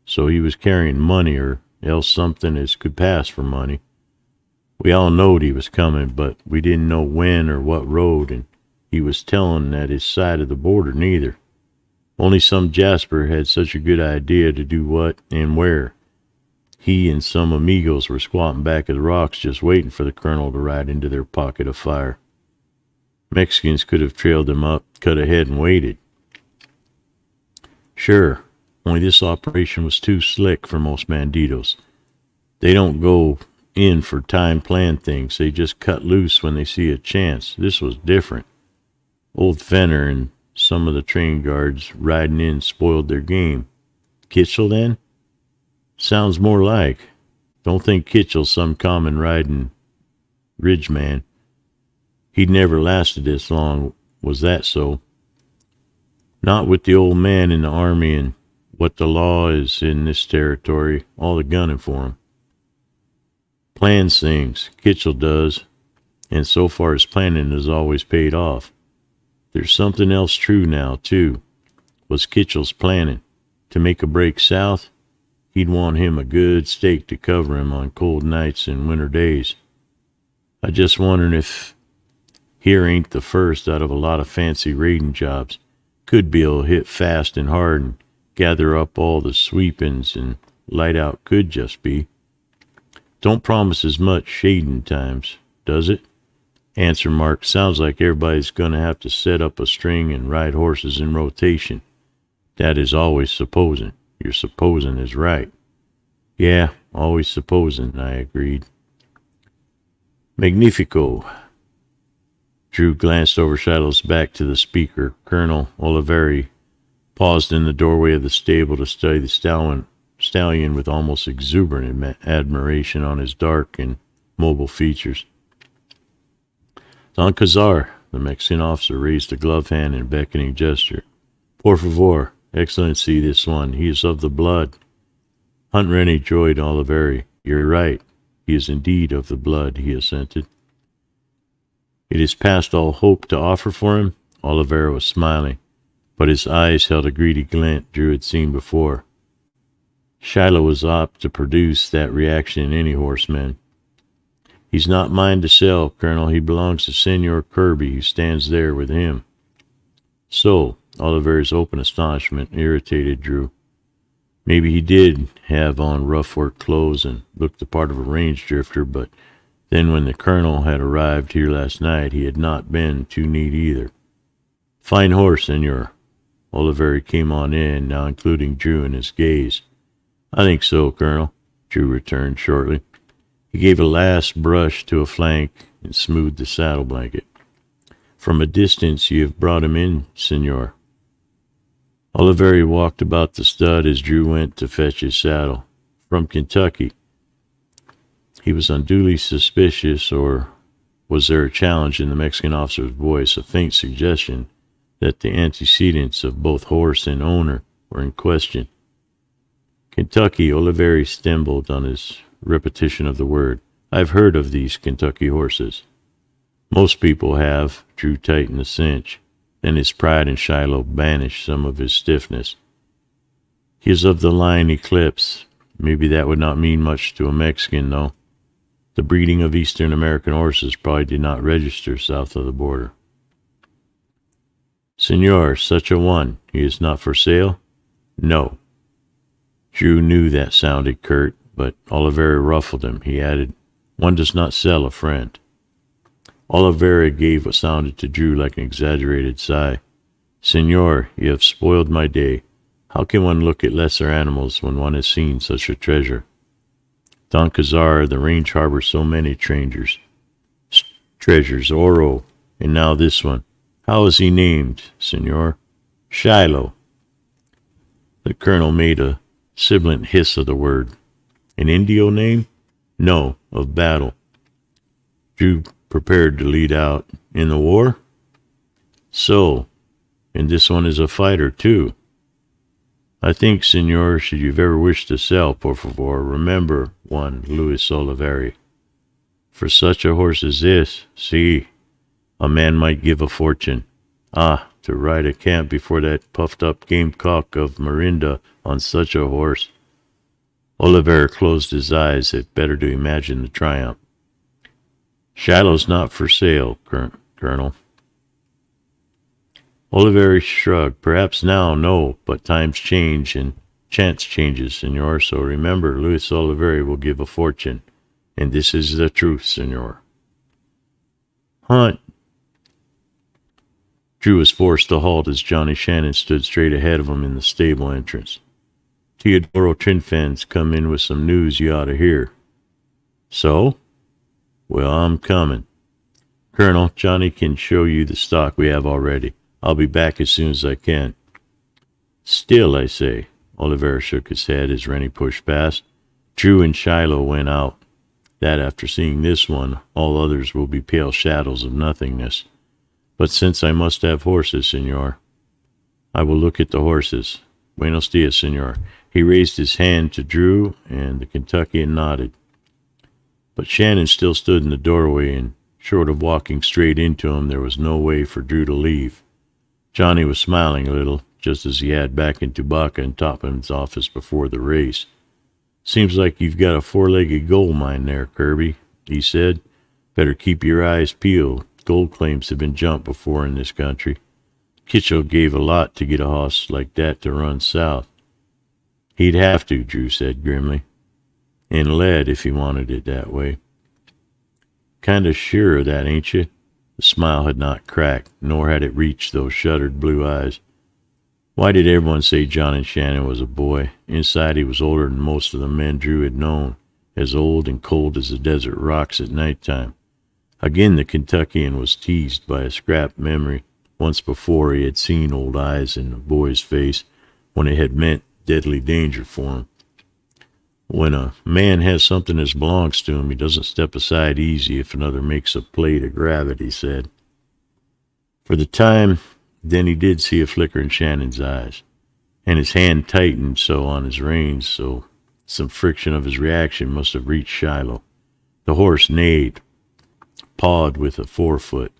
so he was carrying money or else something as could pass for money. We all knowed he was coming, but we didn't know when or what road, and he was telling at his side of the border neither. Only some Jasper had such a good idea to do what and where. He and some amigos were squatting back of the rocks just waiting for the colonel to ride into their pocket of fire. Mexicans could have trailed them up, cut ahead, and waited." "Sure, only this operation was too slick for most banditos. They don't go in for time-planned things. They just cut loose when they see a chance. This was different. Old Fenner and some of the train guards riding in spoiled their game." "Kitchell, then?" "Sounds more like. Don't think Kitchell's some common riding ridge man. He'd never lasted this long. Was that so?" "Not with the old man in the army and what the law is in this territory, all the gunning for him. Plans things, Kitchell does, and so far his planning has always paid off. There's something else true now, too. Was Kitchell's planning to make a break south? He'd want him a good stake to cover him on cold nights and winter days. I just wondering if here ain't the first out of a lot of fancy raiding jobs. Could be able to hit fast and hard and gather up all the sweepings, and light out could just be. Don't promise as much shading times, does it?" Answer mark. "Sounds like everybody's going to have to set up a string and ride horses in rotation. That is always supposing. Your supposing is right." "Yeah, always supposing," I agreed. "Magnifico." Drew glanced over Shiloh's back to the speaker. Colonel Oliveri paused in the doorway of the stable to study the stallion with almost exuberant admiration on his dark and mobile features. "Don Cazar," the Mexican officer raised a gloved hand in a beckoning gesture. "Por favor, Excellency, this one. He is of the blood." Hunt Rennie joined Oliveri. "You're right. He is indeed of the blood," he assented. "It is past all hope to offer for him?" Oliveri was smiling, but his eyes held a greedy glint Drew had seen before. Shiloh was apt to produce that reaction in any horseman. He's not mine to sell, Colonel. He belongs to Senor Kirby, who stands there with him. So, Oliver's open astonishment irritated Drew. Maybe he did have on rough work clothes and looked the part of a range drifter, but then when the colonel had arrived here last night, he had not been too neat either. Fine horse, senor. Oliver came on in, now including Drew in his gaze. I think so, Colonel, Drew returned shortly. He gave a last brush to a flank and smoothed the saddle blanket. From a distance you have brought him in, senor. Oliver walked about the stud as Drew went to fetch his saddle. From Kentucky. He was unduly suspicious, or was there a challenge in the Mexican officer's voice, a faint suggestion that the antecedents of both horse and owner were in question? Kentucky, Oliver stumbled on his repetition of the word. I've heard of these Kentucky horses. Most people have. Drew tightened the cinch. Then his pride in Shiloh banished some of his stiffness. He is of the line Eclipse. Maybe that would not mean much to a Mexican, though. The breeding of Eastern American horses probably did not register south of the border. Senor, such a one. He is not for sale? No. Drew knew that sounded curt, but Oliveira ruffled him. He added, one does not sell a friend. Oliveira gave what sounded to Drew like an exaggerated sigh. Senor, you have spoiled my day. How can one look at lesser animals when one has seen such a treasure? Don Cazar, the range harbors so many treasures, Oro, and now this one. How is he named, senor? Shiloh. The colonel made a sibilant hiss of the word. An Indio name? No, of battle. Drew prepared to lead out. In the war? So, and this one is a fighter, too. I think, senor, should you ever wish to sell, por favor, remember one Luis Oliveri. For such a horse as this, see, a man might give a fortune. Ah, to ride a camp before that puffed-up gamecock of Marinda on such a horse. Oliver closed his eyes, if better to imagine the triumph. Shiloh's not for sale, Colonel. Oliver shrugged. Perhaps now, no, but times change and chance changes, senor, so remember, Luis Oliver will give a fortune, and this is the truth, senor. Hunt. Drew was forced to halt as Johnny Shannon stood straight ahead of him in the stable entrance. Teodoro Trinfan's come in with some news you ought to hear. So? Well, I'm coming. Colonel, Johnny can show you the stock we have already. I'll be back as soon as I can. Still, I say. Oliver shook his head as Rennie pushed past. Drew and Shiloh went out. That after seeing this one, all others will be pale shadows of nothingness. But since I must have horses, senor, I will look at the horses. Buenos dias, senor. He raised his hand to Drew, and the Kentuckian nodded. But Shannon still stood in the doorway, and short of walking straight into him, there was no way for Drew to leave. Johnny was smiling a little, just as he had back in Tubaca and Topman's office before the race. Seems like you've got a four-legged gold mine there, Kirby, he said. Better keep your eyes peeled. Gold claims have been jumped before in this country. Kitchell gave a lot to get a hoss like that to run south. He'd have to, Drew said grimly. And lead if he wanted it that way. Kinda sure of that, ain't you? The smile had not cracked, nor had it reached those shuttered blue eyes. Why did everyone say Johnny Shannon was a boy? Inside he was older than most of the men Drew had known, as old and cold as the desert rocks at night time. Again the Kentuckian was teased by a scrap memory. Once before he had seen old eyes in the boy's face when it had meant deadly danger for him. When a man has something that belongs to him, he doesn't step aside easy if another makes a play to grab it, he said. For the time, then he did see a flicker in Shannon's eyes, and his hand tightened so on his reins, so some friction of his reaction must have reached Shiloh. The horse neighed, pawed with a forefoot.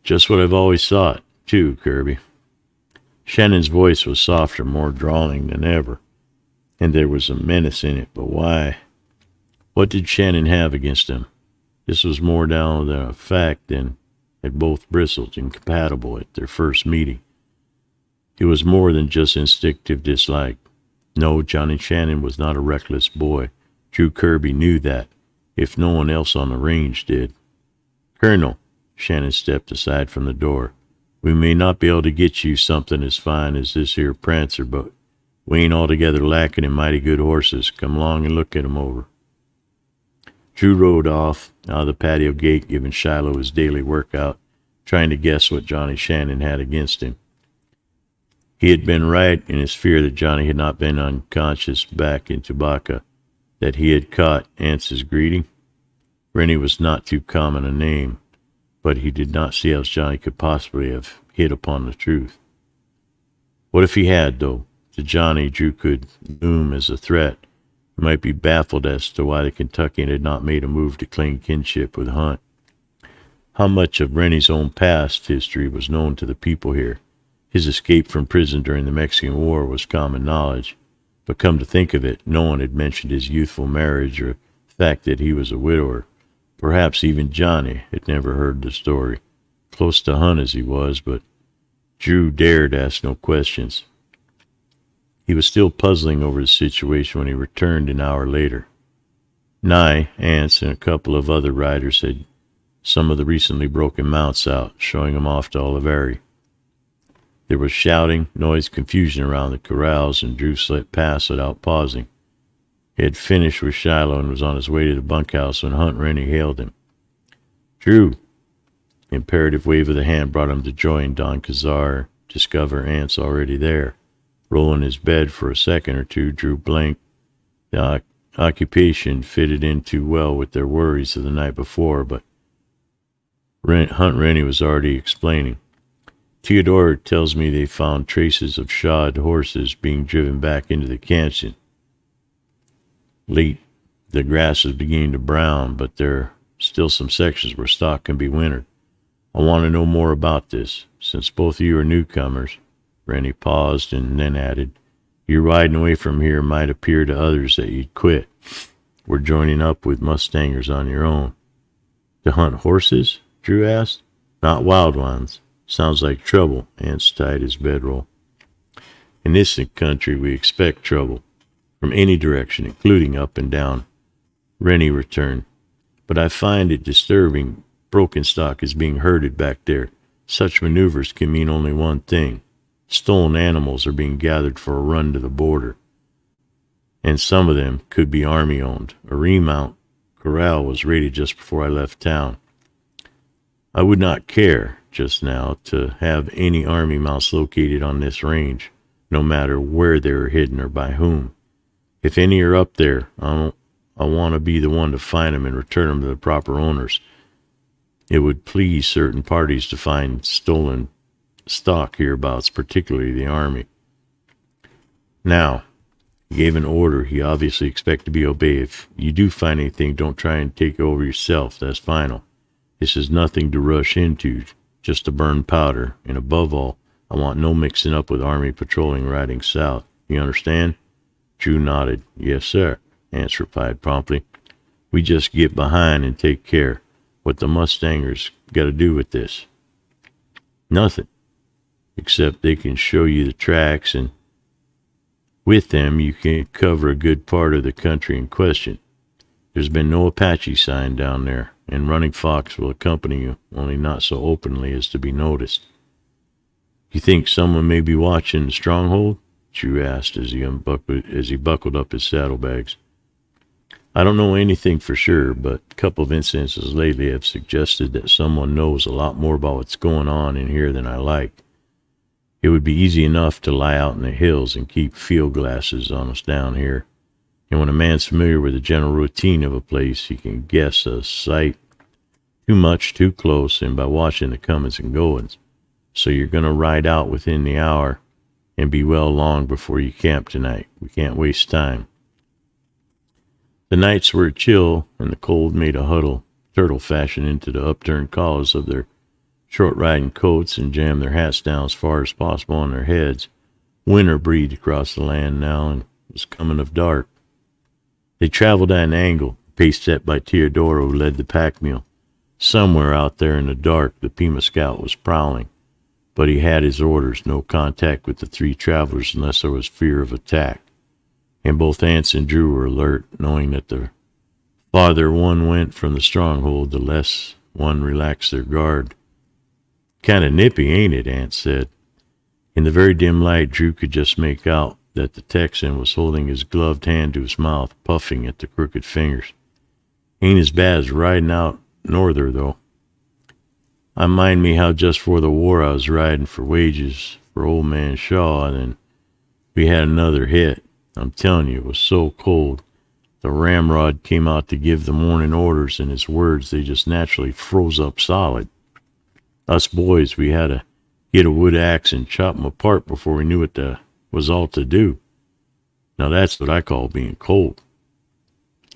Just what I've always thought, too, Kirby. Shannon's voice was softer, more drawling than ever, and there was a menace in it, but why? What did Shannon have against him? This was more down to the fact than had both bristled incompatible at their first meeting. It was more than just instinctive dislike. No, Johnny Shannon was not a reckless boy. Drew Kirby knew that, if no one else on the range did. "Colonel," Shannon stepped aside from the door, "we may not be able to get you something as fine as this here Prancer, but we ain't altogether lacking in mighty good horses. Come along and look at 'em over." Drew rode off out of the patio gate, giving Shiloh his daily workout, trying to guess what Johnny Shannon had against him. He had been right in his fear that Johnny had not been unconscious back in Tobacco, that he had caught Ance's greeting. Rennie was not too common a name, but he did not see how Johnny could possibly have hit upon the truth. What if he had, though? To Johnny, Drew could loom as a threat. He might be baffled as to why the Kentuckian had not made a move to claim kinship with Hunt. How much of Rennie's own past history was known to the people here? His escape from prison during the Mexican War was common knowledge, but come to think of it, no one had mentioned his youthful marriage or the fact that he was a widower. Perhaps even Johnny had never heard the story, close to Hunt as he was, but Drew dared ask no questions. He was still puzzling over the situation when he returned an hour later. Nye, Ance, and a couple of other riders had some of the recently broken mounts out, showing them off to Oliveri. There was shouting, noise, confusion around the corrals, and Drew slipped past without pausing. He had finished with Shiloh and was on his way to the bunkhouse when Hunt and Rennie hailed him. "Drew!" The imperative wave of the hand brought him to join Don Cazar, discover Ance already there. Rolling his bed for a second or two, Drew blinked. The occupation fitted in too well with their worries of the night before, but Hunt Rennie was already explaining. "Theodore tells me they found traces of shod horses being driven back into the canyon. Late, the grass is beginning to brown, but there are still some sections where stock can be wintered. I want to know more about this. Since both of you are newcomers," Rennie paused and then added, "your riding away from here might appear to others that you'd quit. We're joining up with Mustangers on your own." "To hunt horses?" Drew asked. "Not wild ones. Sounds like trouble." Ance tied his bedroll. "In this country, we expect trouble, from any direction, including up and down," Rennie returned. "But I find it disturbing. Broken stock is being herded back there. Such maneuvers can mean only one thing. Stolen animals are being gathered for a run to the border. And some of them could be Army-owned. A remount corral was raided just before I left town. I would not care, just now, to have any Army mounts located on this range, no matter where they are hidden or by whom. If any are up there, I want to be the one to find them and return them to the proper owners. It would please certain parties to find stolen stock hereabouts, particularly the Army. Now," he gave an order he obviously expected to be obeyed. "If you do find anything, don't try and take it over yourself. That's final. This is nothing to rush into, just to burn powder. And above all, I want no mixing up with Army patrolling riding south. You understand?" Drew nodded. "Yes, sir," Ance replied promptly. "We just get behind and take care. What the Mustangers got to do with this?" "Nothing, except they can show you the tracks, and with them you can cover a good part of the country in question. There's been no Apache sign down there, and Running Fox will accompany you, only not so openly as to be noticed." "You think someone may be watching the stronghold?" Drew asked as he buckled up his saddlebags. "I don't know anything for sure, but a couple of instances lately have suggested that someone knows a lot more about what's going on in here than I like. It would be easy enough to lie out in the hills and keep field glasses on us down here. And when a man's familiar with the general routine of a place, he can guess a sight too much, too close, and by watching the comings and goings. So you're going to ride out within the hour and be well along before you camp tonight. We can't waste time." The nights were chill, and the cold made a huddle, turtle fashion, into the upturned collars of their short riding coats and jammed their hats down as far as possible on their heads. Winter breathed across the land now, and was coming of dark. They traveled at an angle, pace set by Teodoro, who led the pack mule. Somewhere out there in the dark, the Pima Scout was prowling, but he had his orders: no contact with the three travelers unless there was fear of attack. And both Ants and Drew were alert, knowing that the farther one went from the stronghold, the less one relaxed their guard. "Kind of nippy, ain't it?" Ants said. In the very dim light, Drew could just make out that the Texan was holding his gloved hand to his mouth, puffing at the crooked fingers. "Ain't as bad as riding out norther, though. I mind me how just for the war I was riding for wages for old man Shaw, and then we had another hit. I'm telling you, it was so cold. The ramrod came out to give the morning orders, and his words, they just naturally froze up solid. Us boys, we had to get a wood axe and chop 'em apart before we knew what was all to do. Now that's what I call being cold."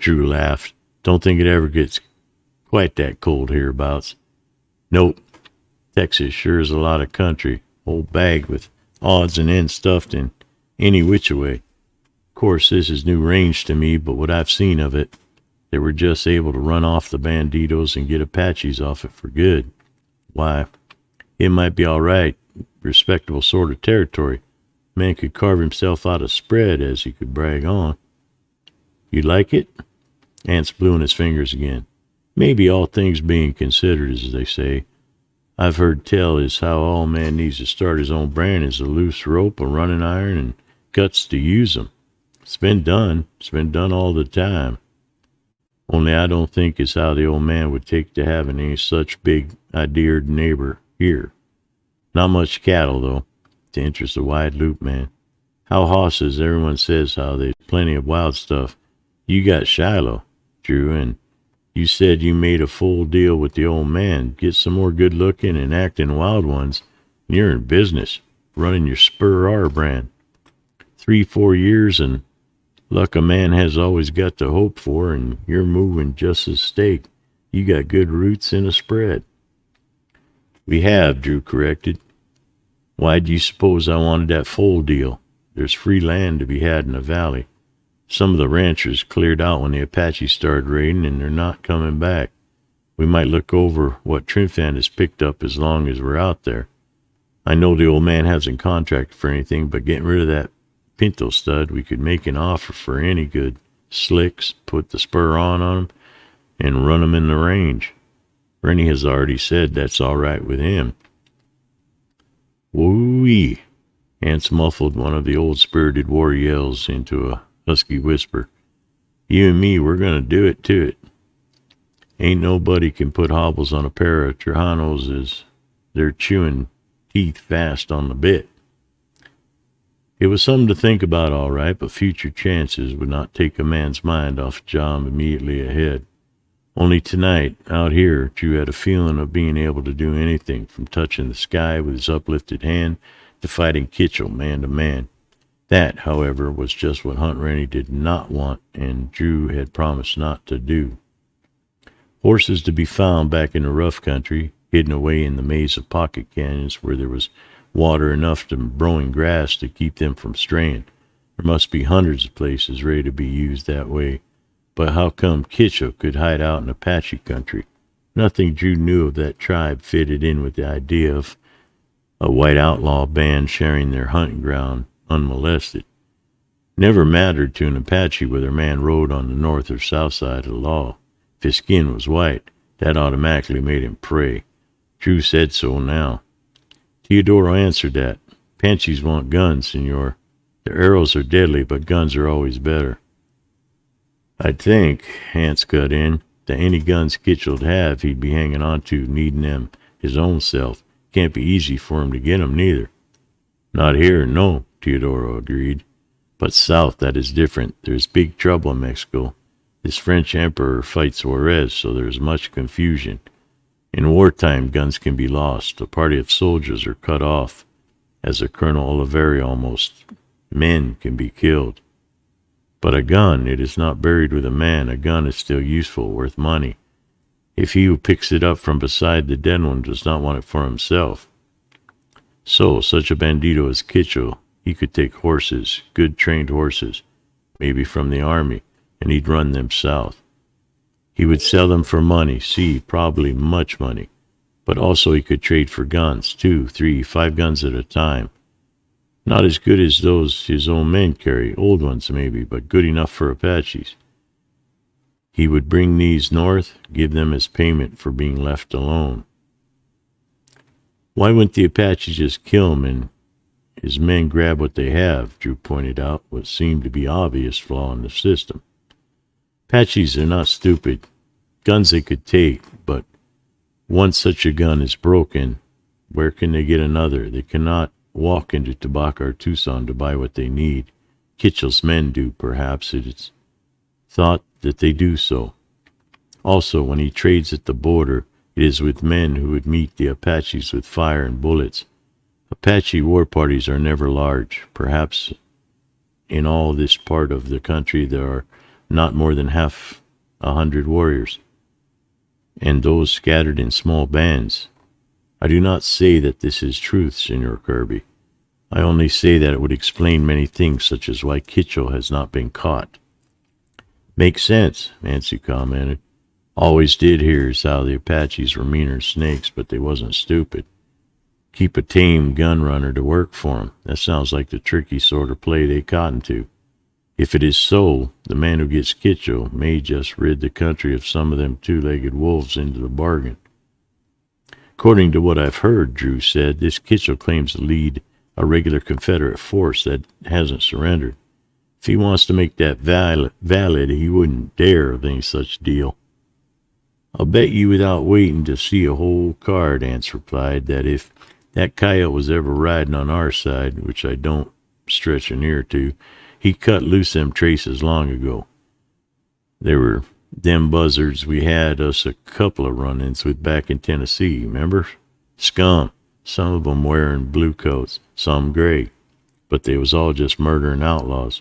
Drew laughed. "Don't think it ever gets quite that cold hereabouts." "Nope. Texas sure is a lot of country. Whole bag with odds and ends stuffed in any which way. Of course, this is new range to me, but what I've seen of it, they were just able to run off the banditos and get Apaches off it for good. Why, it might be all right, respectable sort of territory. Man could carve himself out a spread, as he could brag on." "You like it?" Ants blew in his fingers again. "Maybe, all things being considered, as they say. I've heard tell is how all man needs to start his own brand is a loose rope, a running iron, and guts to use 'em. It's been done. It's been done all the time. Only I don't think as how the old man would take to having any such big ideared neighbor here. Not much cattle, though, to interest a wide loop man. How hosses, everyone says how there's plenty of wild stuff. You got Shiloh, Drew, and you said you made a full deal with the old man. Get some more good-looking and acting wild ones, and you're in business, running your Spur R brand. 3-4 years, and luck a man has always got to hope for, and you're moving just as stake. You got good roots in a spread." "We have," Drew corrected. "Why do you suppose I wanted that full deal? There's free land to be had in the valley. Some of the ranchers cleared out when the Apaches started raiding, and they're not coming back. We might look over what Trinfan has picked up as long as we're out there. I know the old man hasn't contracted for anything, but getting rid of that Pinto stud, we could make an offer for any good slicks, put the spur on 'em, and run 'em in the range. Rennie has already said that's all right with him." "Woo-wee!" Ants muffled one of the old spirited war yells into a husky whisper. "You and me, we're going to do it to it. Ain't nobody can put hobbles on a pair of Trejanos as they're chewing teeth fast on the bit." It was something to think about, all right, but future chances would not take a man's mind off a job immediately ahead. Only tonight, out here, Drew had a feeling of being able to do anything from touching the sky with his uplifted hand to fighting Kitchell man to man. That, however, was just what Hunt Rennie did not want, and Drew had promised not to do. Horses to be found back in the rough country, hidden away in the maze of pocket canyons where there was water enough to growing grass to keep them from straying. There must be hundreds of places ready to be used that way. But how come Kitchell could hide out in Apache country? Nothing Drew knew of that tribe fitted in with the idea of a white outlaw band sharing their hunting ground unmolested. Never mattered to an Apache whether a man rode on the north or south side of the law. If his skin was white, that automatically made him prey. Drew said so now. Teodoro answered that. "Apaches want guns, senor. Their arrows are deadly, but guns are always better." "I'd think," Hans cut in, "that any guns Kitchell'd have, he'd be hanging on to, needing them his own self. Can't be easy for him to get 'em, neither." "Not here, no," Teodoro agreed. "But south, that is different. There's big trouble in Mexico. This French emperor fights Juarez, so there's much confusion. In wartime, guns can be lost. A party of soldiers are cut off, as a Colonel Oliveri almost. Men can be killed. But a gun, it is not buried with a man. A gun is still useful, worth money, if he who picks it up from beside the dead one does not want it for himself. So, such a bandito as Kitchell, he could take horses, good trained horses, maybe from the army, and he'd run them south. He would sell them for money, probably much money. But also he could trade for guns, 2, 3, 5 guns at a time. Not as good as those his own men carry, old ones maybe, but good enough for Apaches. He would bring these north, give them as payment for being left alone. Why wouldn't the Apaches just kill him and his men grab what they have? Drew pointed out what seemed to be obvious flaw in the system. Apaches are not stupid. Guns they could take, but once such a gun is broken, where can they get another? They cannot walk into Tobacco or Tucson to buy what they need. Kitchell's men do, perhaps. It is thought that they do so. Also, when he trades at the border, it is with men who would meet the Apaches with fire and bullets. Apache war parties are never large. Perhaps in all this part of the country there are not more than 100 warriors, and those scattered in small bands. I do not say that this is truth, Senor Kirby. I only say that it would explain many things, such as why Kitchell has not been caught. Makes sense, Nancy commented. Always did hear as how the Apaches were meaner than snakes, but they wasn't stupid. Keep a tame gun runner to work for 'em. That sounds like the tricky sort of play they cotton to. If it is so, the man who gets Kitchell may just rid the country of some of them two-legged wolves into the bargain. According to what I've heard, Drew said, this Kitchell claims to lead a regular Confederate force that hasn't surrendered. If he wants to make that valid, he wouldn't dare of any such deal. I'll bet you without waiting to see a whole card, Ance replied, that if that coyote was ever riding on our side, which I don't stretch an ear to, he cut loose them traces long ago. There were them buzzards we had us a couple of run-ins with back in Tennessee, remember? Scum, some of 'em wearing blue coats, some gray, but they was all just murdering outlaws.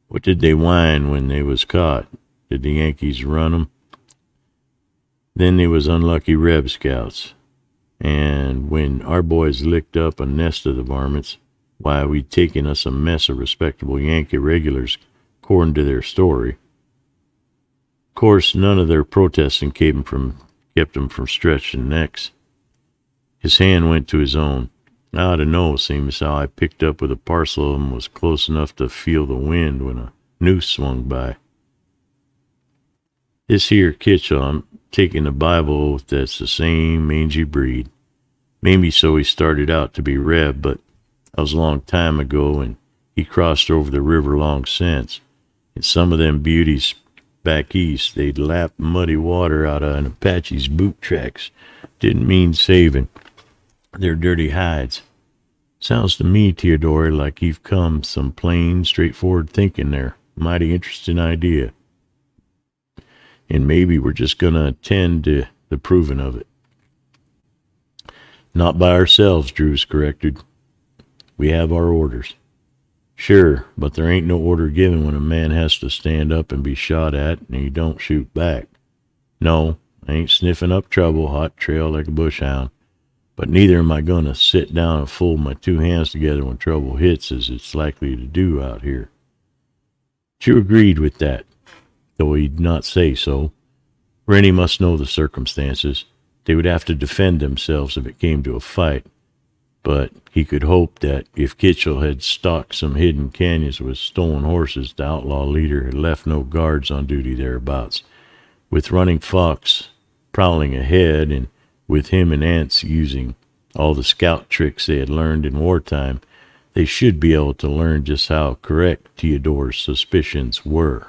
What did they whine when they was caught? Did the Yankees run 'em? Then they was unlucky Reb scouts, and when our boys licked up a nest of the varmints, why, we'd taken us a mess of respectable Yankee regulars, according to their story. Of course, none of their protesting kept them from stretching necks. His hand went to his own. I ought to know, seeing as how I picked up with a parcel of them was close enough to feel the wind when a noose swung by. This here Kitchell, I'm taking a Bible oath that's the same mangy breed. Maybe so he started out to be Reb, but that was a long time ago, and he crossed over the river long since. And some of them beauties back east, they'd lap muddy water out of an Apache's boot tracks. Didn't mean saving their dirty hides. Sounds to me, Theodore, like you've come some plain, straightforward thinking there. Mighty interesting idea. And maybe we're just going to attend to the proving of it. Not by ourselves, Drews corrected. We have our orders. Sure, but there ain't no order given when a man has to stand up and be shot at and he don't shoot back. No, I ain't sniffing up trouble, hot trail like a bush hound. But neither am I going to sit down and fold my two hands together when trouble hits, as it's likely to do out here. Drew agreed with that, though he'd not say so. Rennie must know the circumstances. They would have to defend themselves if it came to a fight. But he could hope that if Kitchell had stalked some hidden canyons with stolen horses, the outlaw leader had left no guards on duty thereabouts. With Running Fox prowling ahead, and with him and Ance using all the scout tricks they had learned in wartime, they should be able to learn just how correct Theodore's suspicions were.